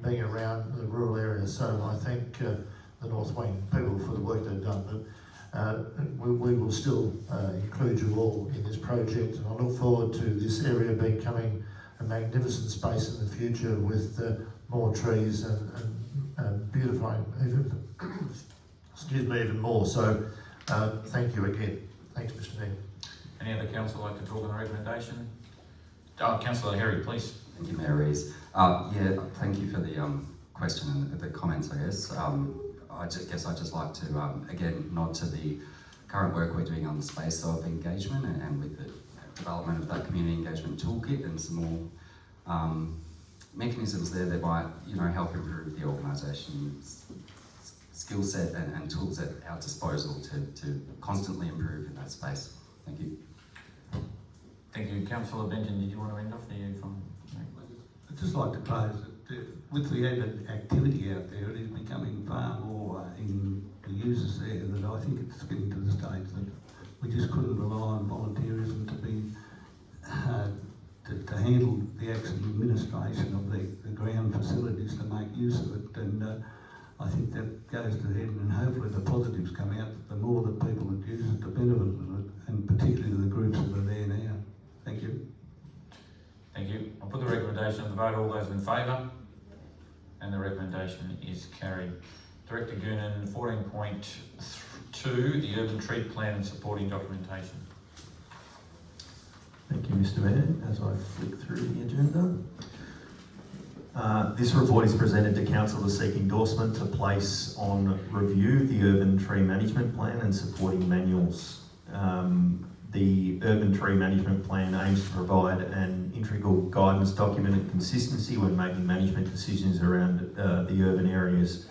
E: being around the rural areas. So I thank the North Wang people for the work they've done, but we will still include you all in this project, and I look forward to this area becoming a magnificent space in the future with more trees and beautifying even more. So thank you again. Thanks, Mr Mayor.
A: Any other councillor like to talk on the recommendation? Councillor Herry, please.
K: Thank you, Mayor Rees. Thank you for the question and the comments, I guess. I guess I'd just like to, again, nod to the current work we're doing on the space of engagement and with the development of that community engagement toolkit and some more mechanisms there that might, help improve the organisation's skill set and tools at our disposal to constantly improve in that space. Thank you.
A: Thank you. Councillor Benton, did you want to end off?
M: I'd just like to close that with the added activity out there, it is becoming far more in the users there, that I think it's getting to the stage that we just couldn't rely on volunteerism to be to handle the actual administration of the ground facilities to make use of it. And I think that goes to head, and hopefully the positives come out. The more that people that use it, the benefit of it, and particularly the groups that are there now. Thank you.
A: Thank you. I'll put the recommendation on the vote. All those in favour? And the recommendation is carried. Director Goonan, 14.2, the Urban Tree Plan and supporting documentation.
J: Thank you, Mr. Mayor. As I flick through the agenda, this report is presented to Council to seek endorsement to place on review the Urban Tree Management Plan and supporting manuals. The Urban Tree Management Plan aims to provide an integral guidance document and consistency when making management decisions around the urban areas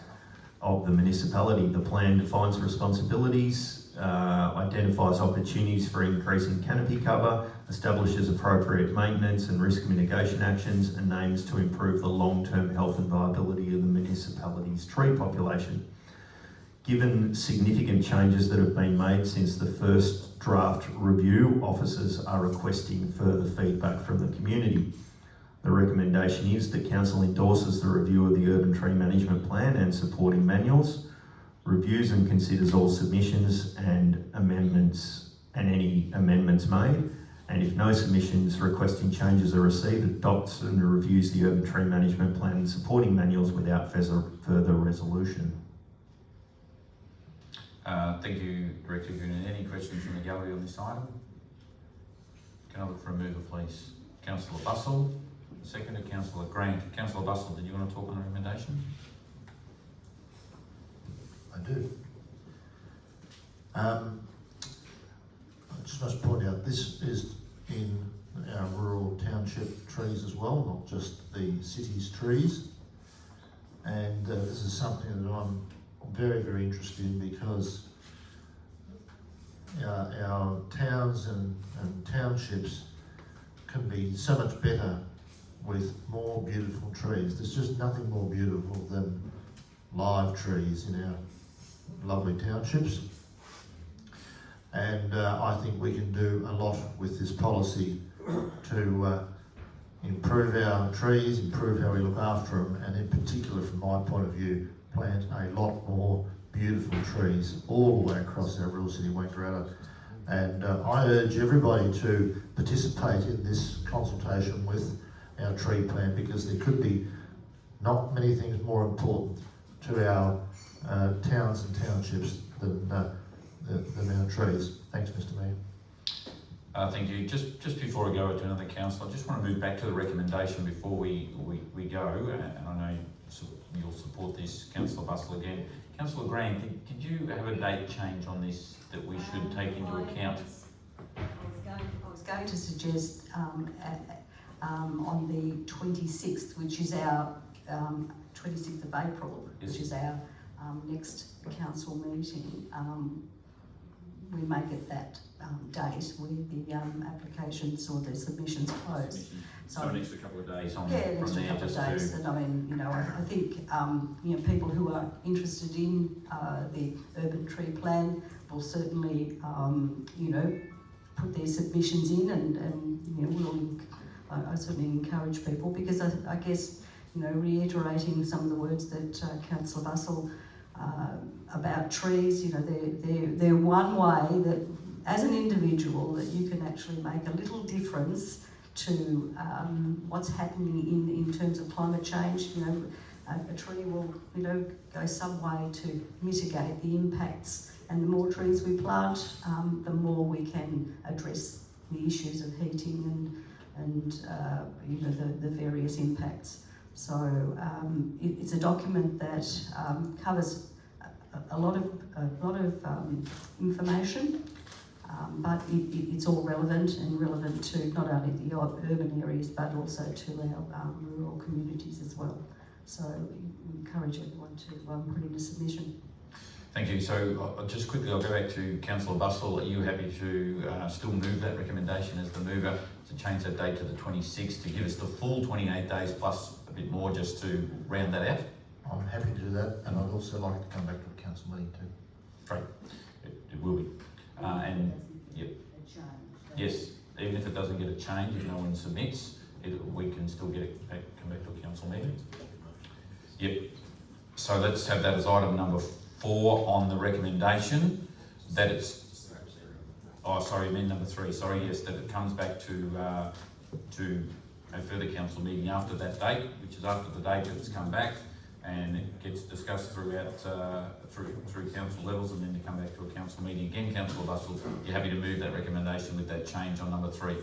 J: of the municipality. The plan defines responsibilities, identifies opportunities for increasing canopy cover, establishes appropriate maintenance and risk mitigation actions, and aims to improve the long-term health and viability of the municipality's tree population. Given significant changes that have been made since the first draft review, officers are requesting further feedback from the community. The recommendation is that Council endorses the review of the Urban Tree Management Plan and supporting manuals, reviews and considers all submissions and amendments and any amendments made, and if no submissions requesting changes are received, adopts and reviews the Urban Tree Management Plan and supporting manuals without further resolution.
A: Thank you, Director Goonan. Any questions from the gallery on this item? Can I look for a mover, please? Councillor Bussell, second to Councillor Grant. Councillor Bussell, did you want to talk on the recommendation?
E: I do. I just must point out, this is in our rural township trees as well, not just the city's trees. And this is something that I'm very, very interested in because our towns and townships can be so much better with more beautiful trees. There's just nothing more beautiful than live trees in our lovely townships. And I think we can do a lot with this policy to improve our trees, improve how we look after them, and in particular, from my point of view, plant a lot more beautiful trees all the way across our rural city, Wangaratta. And I urge everybody to participate in this consultation with our tree plan, because there could be not many things more important to our towns and townships than our trees. Thanks, Mr. Mayor.
A: Thank you. Just before I go to another councillor, I just want to move back to the recommendation before we go, and I know you'll support this. Councillor Bussell again. Councillor Grant, did you have a date change on this that we should take into account?
F: I was going to suggest on the 26th, which is our 26th of April,
A: yes,
F: which is our next council meeting, we make it that date where the applications or the submissions close.
A: So an extra couple of days on
F: an extra
A: there,
F: couple of
A: just
F: days.
A: to...
F: And I mean, you know, I think people who are interested in the urban tree plan will certainly put their submissions in, and I certainly encourage people, because I guess, reiterating some of the words that Councillor Bussell about trees, they're one way that, as an individual, that you can actually make a little difference to what's happening in terms of climate change. A tree will, go some way to mitigate the impacts, and the more trees we plant, the more we can address the issues of heating and the various impacts. So it's a document that covers a lot of information, but it's all relevant to not only the urban areas but also to our rural communities as well. So we encourage everyone to put in a submission.
A: Thank you. So just quickly, I'll go back to Councillor Bussell. Are you happy to still move that recommendation as the mover to change that date to the 26th to give us the full 28 days plus a bit more, just to round that out?
E: I'm happy to do that, and I'd also like to come back to the council meeting too.
A: Great. It will be. And yep. Yes, even if it doesn't get a change, if no one submits, we can still get it back, come back to a council meeting. Yep. So let's have that as item number 4 on the recommendation, that it's, oh sorry, amend number 3, sorry, yes, that it comes back to a further council meeting after that date, which is after the date that it's come back, and it gets discussed throughout, through council levels, and then to come back to a council meeting again. Councillor Bustle, you're happy to move that recommendation with that change on number 3?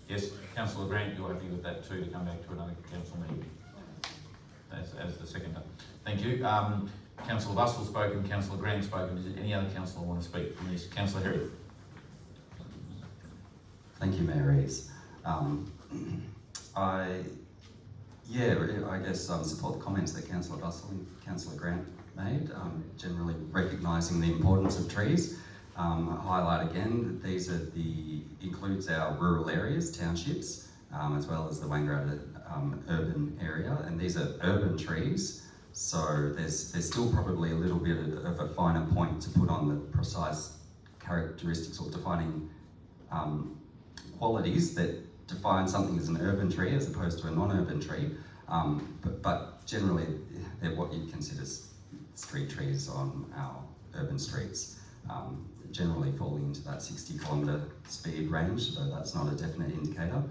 A: Yes, Councillor Grant, you're happy with that too, to come back to another council meeting? As the seconder. Thank you. Councillor Bustle spoken, Councillor Grant spoken. Is there any other councillor want to speak from this? Councillor Herry.
K: Thank you, Mayor Rees. I guess support the comments that Councillor Bustle and Councillor Grant made, generally recognising the importance of trees. Highlight again, these are includes our rural areas, townships, as well as the Wangaratta urban area, and these are urban trees, so there's still probably a little bit of a finer point to put on the precise characteristics or defining qualities that define something as an urban tree as opposed to a non-urban tree, but generally they're what you'd consider street trees on our urban streets, generally falling into that 60-kilometre speed range, though that's not a definite indicator.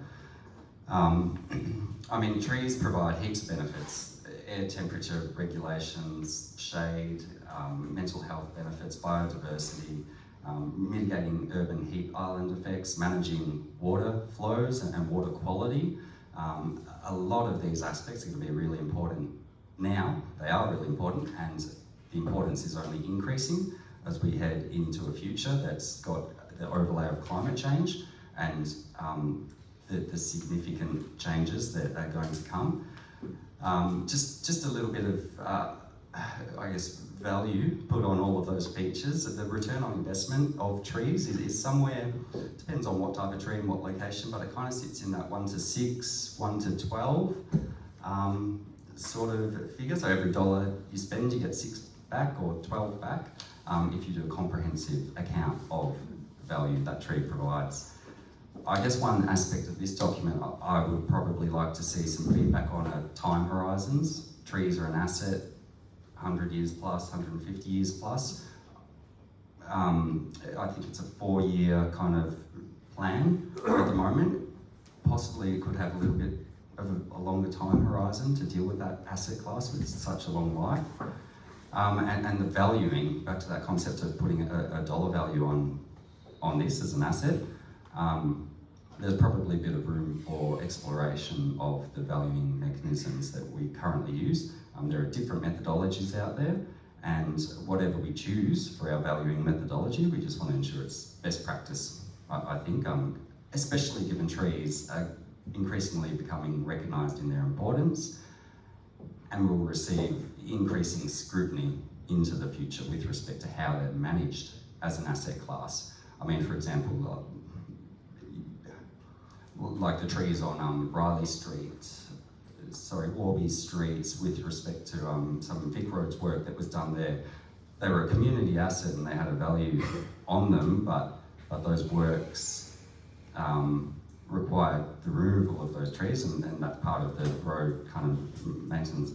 K: I mean, trees provide heaps of benefits: air temperature regulations, shade, mental health benefits, biodiversity, mitigating urban heat island effects, managing water flows and water quality. A lot of these aspects are going to be really important now. They are really important, and the importance is only increasing as we head into a future that's got the overlay of climate change and the significant changes that are going to come. Just a little bit of, I guess, value put on all of those features. The return on investment of trees is somewhere, depends on what type of tree and what location, but it kind of sits in that 1 to 6, 1 to 12 sort of figure. So every $1 you spend, you get 6 back or 12 back, if you do a comprehensive account of value that tree provides. I guess one aspect of this document, I would probably like to see some feedback on time horizons. Trees are an asset, 100 years plus, 150 years plus. I think it's a 4-year kind of plan at the moment. Possibly it could have a little bit of a longer time horizon to deal with that asset class with such a long life. And the valuing, back to that concept of putting a dollar value on this as an asset, there's probably a bit of room for exploration of the valuing mechanisms that we currently use. There are different methodologies out there, and whatever we choose for our valuing methodology, we just want to ensure it's best practice, I think, especially given trees are increasingly becoming recognised in their importance and will receive increasing scrutiny into the future with respect to how they're managed as an asset class. I mean, for example, like the trees on Warby Street, with respect to some Vic Roads work that was done there. They were a community asset and they had a value on them, but those works required the removal of those trees, and that's part of the road kind of maintenance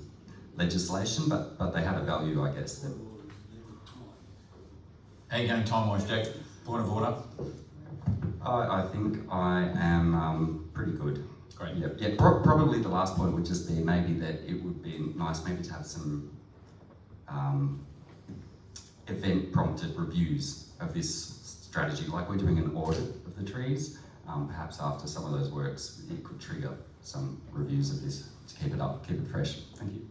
K: legislation, but they had a value, I guess.
A: How are you going time-wise, Jack? Point of order?
K: I think I am pretty good.
A: Great.
K: Yeah. Probably the last point would just be maybe that it would be nice maybe to have some event-prompted reviews of this strategy, like we're doing an audit of the trees. Perhaps after some of those works, it could trigger some reviews of this to keep it up, keep it fresh. Thank you.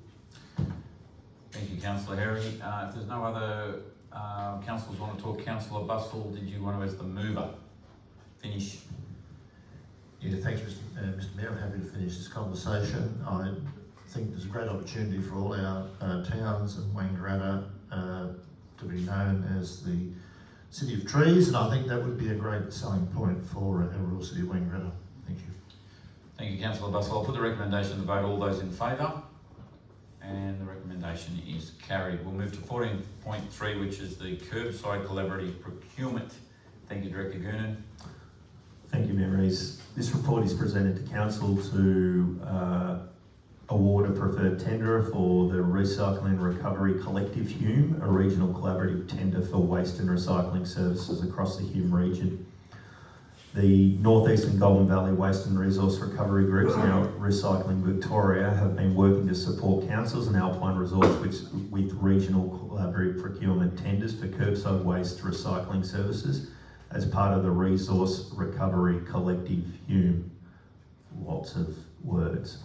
A: Thank you, Councillor Herry. If there's no other councillors want to talk, Councillor Bustle, did you want to, as the mover, finish?
E: Yeah, thanks, Mr. Mayor. I'm happy to finish this conversation. I think there's a great opportunity for all our towns and Wangaratta to be known as the City of Trees, and I think that would be a great selling point for our rural city of Wangaratta. Thank you.
A: Thank you, Councillor Bustle. I'll put the recommendation to vote. All those in favour? And the recommendation is carried. We'll move to 14.3, which is the curbside collaborative procurement. Thank you, Director Goonan.
J: Thank you, Mayor Rees. This report is presented to Council to award a preferred tenderer for the Recycling and Recovery Collective Hume, a regional collaborative tender for waste and recycling services across the Hume region. The North Eastern Golden Valley Waste and Resource Recovery Groups, now Recycling Victoria, have been working to support councils and Alpine Resorts with regional collaborative procurement tenders for curbside waste recycling services as part of the Resource Recovery Collective Hume. Lots of words.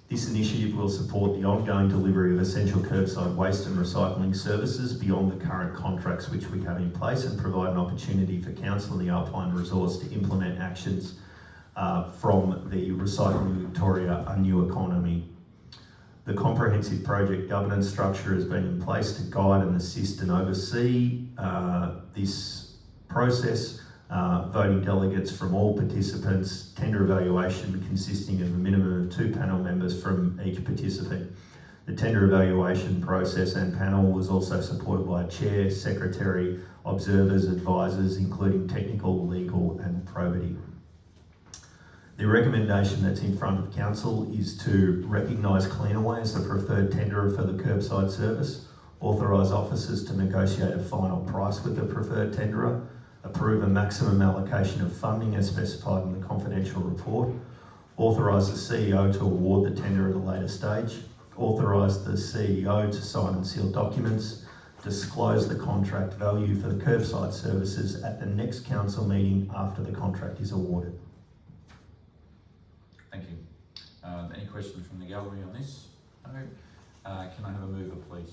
J: This initiative will support the ongoing delivery of essential curbside waste and recycling services beyond the current contracts which we have in place, and provide an opportunity for Council and the Alpine Resource to implement actions from the Recycling Victoria A New Economy. The comprehensive project governance structure has been in place to guide and assist and oversee this process. Voting delegates from all participants, tender evaluation consisting of a minimum of 2 panel members from each participant. The tender evaluation process and panel was also supported by a chair, secretary, observers, advisors, including technical, legal and probity. The recommendation that's in front of council is to recognise Cleanaway as the preferred tenderer for the curbside service, authorise officers to negotiate a final price with the preferred tenderer, approve a maximum allocation of funding as specified in the confidential report, authorise the CEO to award the tender at a later stage, authorise the CEO to sign and seal documents, disclose the contract value for the curbside services at the next council meeting after the contract is awarded.
A: Thank you. Any questions from the gallery on this? No. Can I have a mover, please?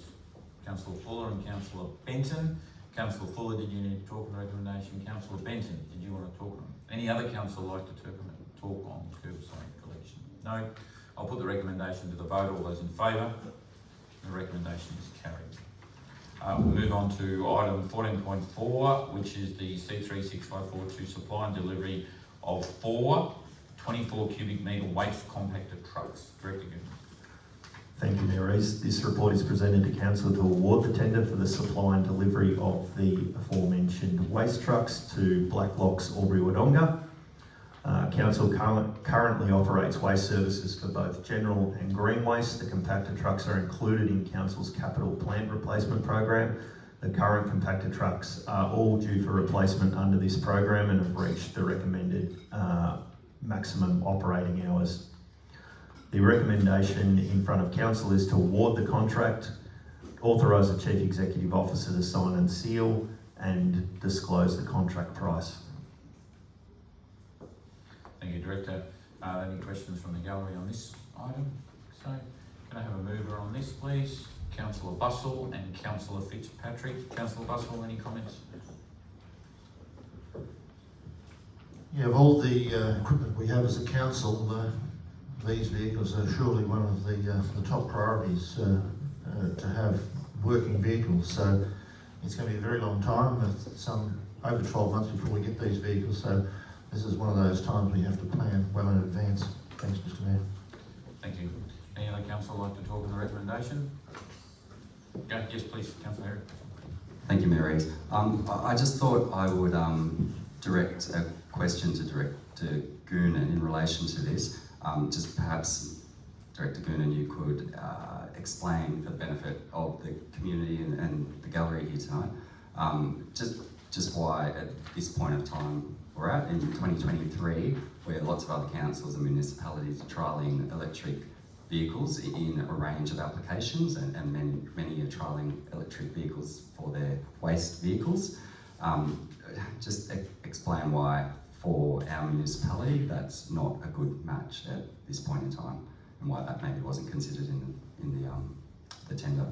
A: Councillor Fuller and Councillor Benton. Councillor Fuller, did you need to talk on the recommendation? Councillor Benton, did you want to talk on it? Any other councillor like to talk on curbside collection? No. I'll put the recommendation to the vote. All those in favour? The recommendation is carried. We'll move on to item 14.4, which is the C36542 supply and delivery of 4 24 cubic metre waste compactor trucks. Director Goon.
J: Thank you, Mayor Rees. This report is presented to Council to award the tender for the supply and delivery of the aforementioned waste trucks to Blacklocks Albury Wodonga. Council currently operates waste services for both general and green waste. The compactor trucks are included in Council's capital plant replacement program. The current compactor trucks are all due for replacement under this program and have reached the recommended maximum operating hours. The recommendation in front of Council is to award the contract, authorise the Chief Executive Officer to sign and seal, and disclose the contract price.
A: Thank you, Director. Any questions from the gallery on this item? So, can I have a mover on this, please? Councillor Bussell and Councillor Fitzpatrick. Councillor Bussell, any comments?
E: Yeah, of all the equipment we have as a council, these vehicles are surely one of the top priorities to have working vehicles. So it's going to be a very long time, some over 12 months before we get these vehicles. So this is one of those times we have to plan well in advance. Thanks, Mr. Mayor.
A: Thank you. Any other councillor like to talk on the recommendation? Yes, please, Councillor Harry.
K: Thank you, Mayor Rees. I just thought I would direct a question to Director Goonan in relation to this. Just perhaps, Director Goonan, you could explain for the benefit of the community and the gallery here tonight, just why at this point of time we're at in 2023, where lots of other councils and municipalities are trialling electric vehicles in a range of applications, and many are trialling electric vehicles for their waste vehicles. Just explain why for our municipality that's not a good match at this point in time, and why that maybe wasn't considered in the tender.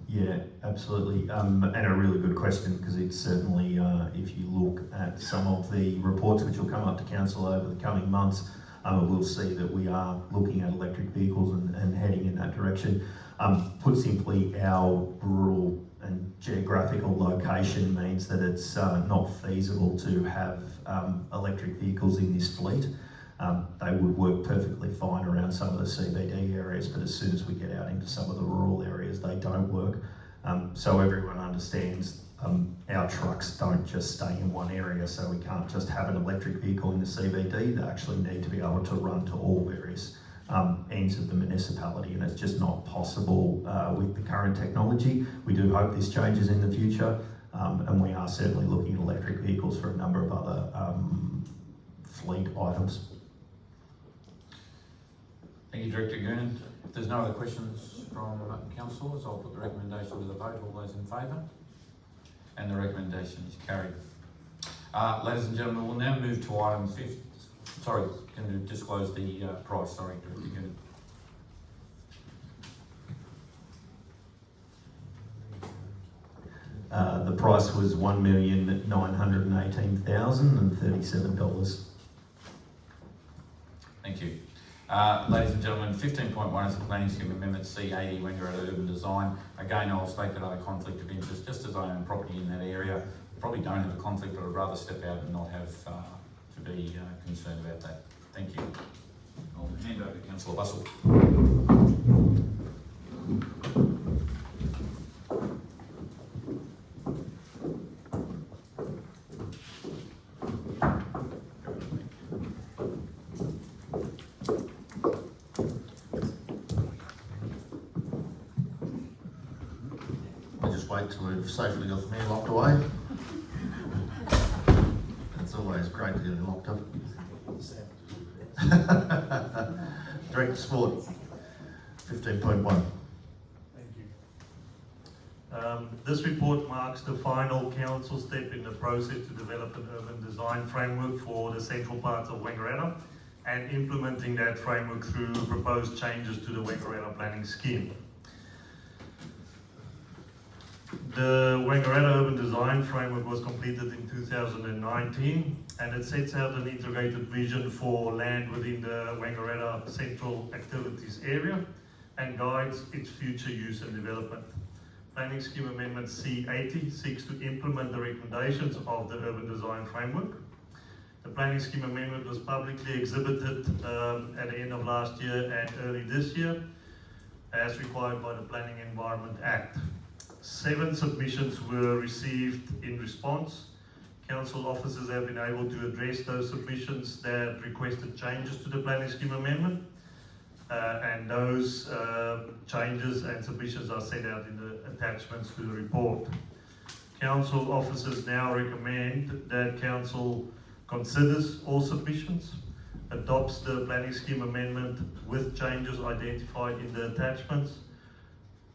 J: Yeah, absolutely, and a really good question, because it's certainly, if you look at some of the reports which will come up to Council over the coming months, we'll see that we are looking at electric vehicles and heading in that direction. Put simply, our rural and geographical location means that it's not feasible to have electric vehicles in this fleet. They would work perfectly fine around some of the CBD areas, but as soon as we get out into some of the rural areas, they don't work. So everyone understands our trucks don't just stay in one area, so we can't just have an electric vehicle in the CBD. They actually need to be able to run to all various ends of the municipality, and it's just not possible with the current technology. We do hope this changes in the future, and we are certainly looking at electric vehicles for a number of other fleet items.
A: Thank you, Director Goonan. If there's no other questions from councillors, I'll put the recommendation to the vote. All those in favour? And the recommendation is carried. Ladies and gentlemen, we'll now move to item 5. Sorry, can you disclose the price? Sorry, Director Goonan.
J: The price was $1,918,037.
A: Thank you. Ladies and gentlemen, 15.1 is the planning scheme amendment C80 Wangaratta Urban Design. Again, I'll state that I have a conflict of interest, just as I own property in that area. Probably don't have a conflict, but I'd rather step out and not have to be concerned about that. Thank you. I'll hand over to Councillor Bussell.
E: Wait till we've safely got the mayor locked away. It's always great to get him locked up. Director Sport, 15.1.
G: Thank you. This report marks the final council step in the process to develop an urban design framework for the central parts of Wangaratta and implementing that framework through proposed changes to the Wangaratta planning scheme. The Wangaratta Urban Design Framework was completed in 2019, and it sets out an integrated vision for land within the Wangaratta Central Activities Area and guides its future use and development. Planning Scheme Amendment C80 seeks to implement the recommendations of the Urban Design Framework. The Planning Scheme Amendment was publicly exhibited at the end of last year and early this year, as required by the Planning Environment Act. 7 submissions were received in response. Council officers have been able to address those submissions that requested changes to the planning scheme amendment, and those changes and submissions are set out in the attachments to the report. Council officers now recommend that Council considers all submissions, adopts the planning scheme amendment with changes identified in the attachments,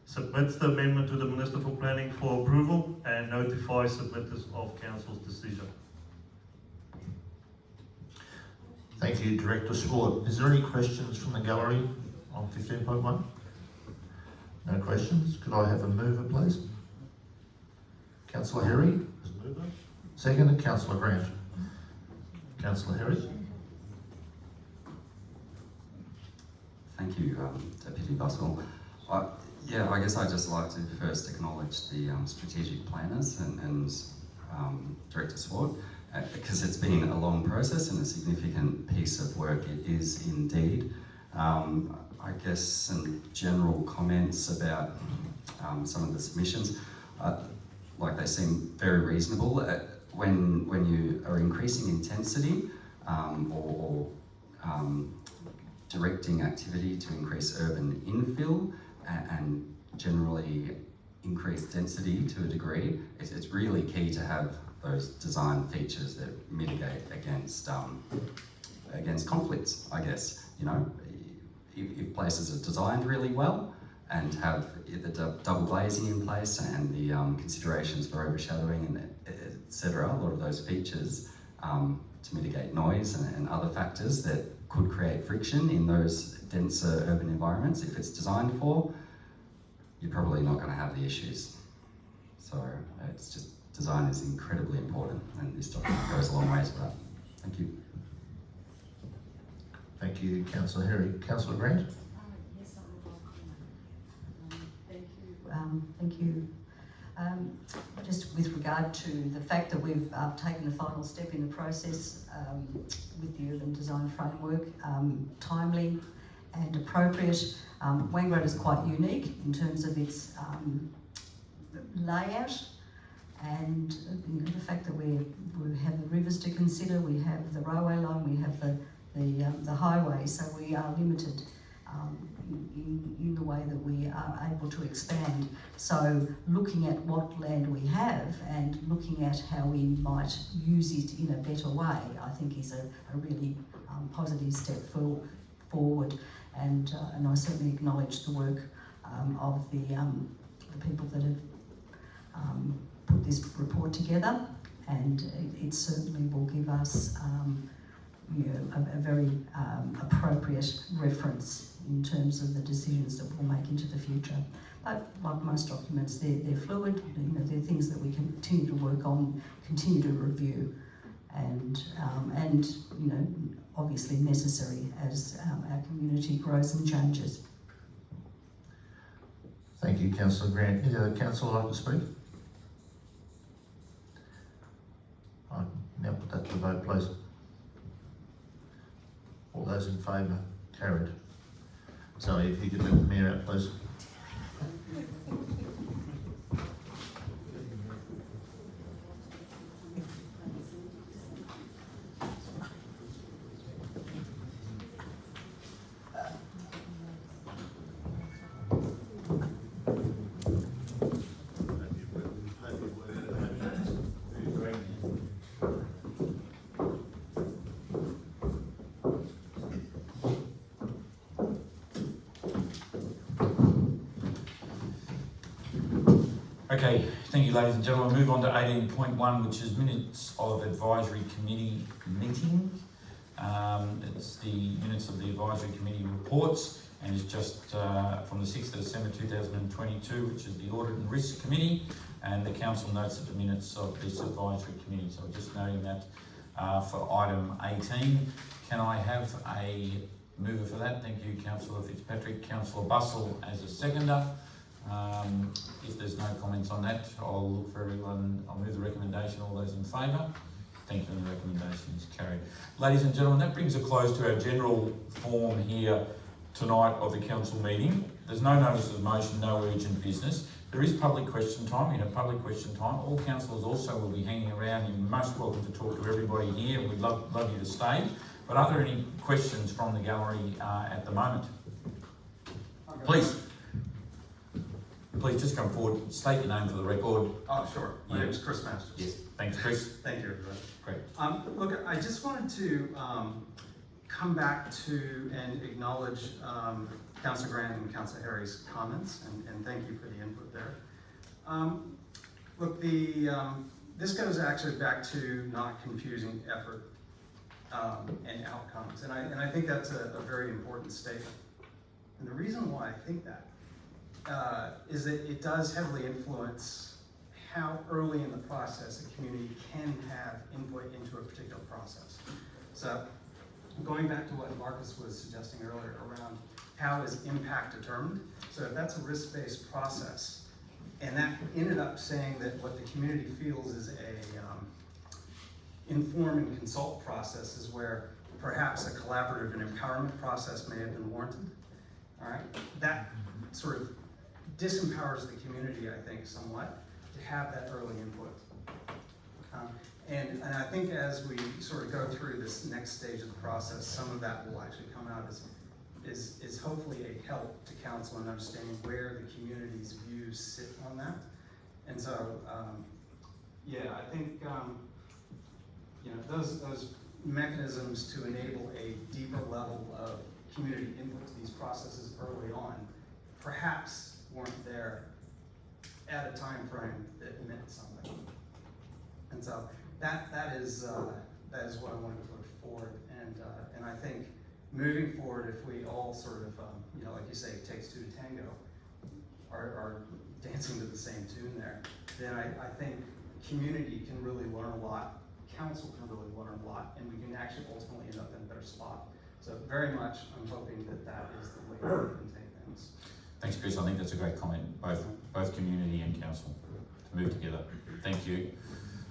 G: submits the amendment to the Minister for Planning for approval, and notifies submitters of Council's decision.
E: Thank you, Director Sport. Is there any questions from the gallery on 15.1? No questions. Could I have a mover, please? Councillor Herry. Second, Councillor Grant. Councillor Herry.
K: Thank you, Deputy Bussell. Yeah, I guess I'd just like to first acknowledge the strategic planners and Director Swart, because it's been a long process and a significant piece of work it is indeed. I guess some general comments about some of the submissions, like they seem very reasonable. When you are increasing intensity or directing activity to increase urban infill and generally increase density to a degree, it's really key to have those design features that mitigate against conflicts, I guess. You know, if places are designed really well and have the double glazing in place and the considerations for overshadowing and etc., a lot of those features to mitigate noise and other factors that could create friction in those denser urban environments, if it's designed for, you're probably not going to have the issues. So it's just, design is incredibly important, and this document goes a long way to that. Thank you.
E: Thank you, Councillor Herry. Councillor Grant?
F: Yes, I would like to. Thank you. Just with regard to the fact that we've taken the final step in the process with the urban design framework, timely and appropriate. Wangaratta is quite unique in terms of its layout, and the fact that we have the rivers to consider, we have the railway line, we have the highway, so we are limited in the way that we are able to expand. So looking at what land we have and looking at how we might use it in a better way, I think is a really positive step forward. And I certainly acknowledge the work of the people that have put this report together, and it certainly will give us a very appropriate reference in terms of the decisions that we'll make into the future. But like most documents, they're fluid. They're things that we continue to work on, continue to review, and obviously necessary as our community grows and changes.
E: Thank you, Councillor Grant. Any other councillor like to speak? I now put that to the vote, please. All those in favour? Carried. Zoe, if you could let the Mayor out, please.
A: Okay, thank you, ladies and gentlemen. We'll move on to 18.1, which is minutes of advisory committee meeting. It's the minutes of the advisory committee reports, and it's just from the 6th of December 2022, which is the audit and risk committee, and the council notes at the minutes of this advisory committee. So just noting that for item 18. Can I have a mover for that? Thank you, Councillor Fitzpatrick. Councillor Bustle as a seconder. If there's no comments on that, I'll look for everyone. I'll move the recommendation. All those in favour? Thank you, and the recommendation is carried. Ladies and gentlemen, that brings a close to our general form here tonight of the council meeting. There's no notice of motion, no urgent business. There is public question time. We have public question time. All councillors also will be hanging around. You're most welcome to talk to everybody here, and we'd love you to stay. But are there any questions from the gallery at the moment? Please. Please just come forward, state your name for the record.
N: Oh, sure. My name is Chris Masters.
A: Yes, thanks, Chris.
N: Thank you, everybody.
A: Great.
N: Look, I just wanted to come back to and acknowledge Councillor Grant and Councillor Harry's comments, and thank you for the input there. Look, this goes actually back to not confusing effort and outcomes, and I think that's a very important statement. And the reason why I think that is that it does heavily influence how early in the process a community can have input into a particular process. So going back to what Marcus was suggesting earlier around how is impact determined. So if that's a risk-based process, and that ended up saying that what the community feels is a inform and consult process is where perhaps a collaborative and empowerment process may have been warranted. All right, that sort of disempowers the community, I think, somewhat, to have that early input. And I think as we sort of go through this next stage of the process, some of that will actually come out is hopefully a help to council in understanding where the community's views sit on that. And so, yeah, I think those mechanisms to enable a deeper level of community input to these processes early on, perhaps weren't there at a time frame that meant something. And so that is what I wanted to put forward. And I think moving forward, if we all sort of, like you say, it takes two to tango, are dancing to the same tune there, then I think community can really learn a lot, council can really learn a lot, and we can actually ultimately end up in a better spot. So very much, I'm hoping that is the way we can take things.
A: Thanks, Chris. I think that's a great comment, both community and council to move together. Thank you.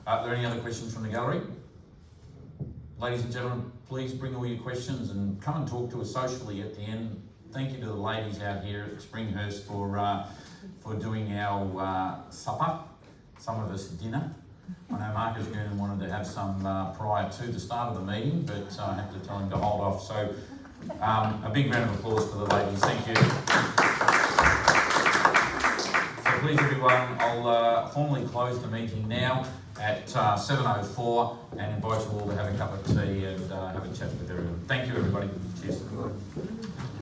A: Are there any other questions from the gallery? Ladies and gentlemen, please bring all your questions and come and talk to us socially at the end. Thank you to the ladies out here at Springhurst for doing our supper, some of us dinner. I know Marcus Goonan wanted to have some prior to the start of the meeting, but I had to tell him to hold off. So A big round of applause for the ladies. Thank you. So please, everyone, I'll formally close the meeting now at 7:04 and invite you all to have a cup of tea and have a chat with everyone. Thank you, everybody. Cheers.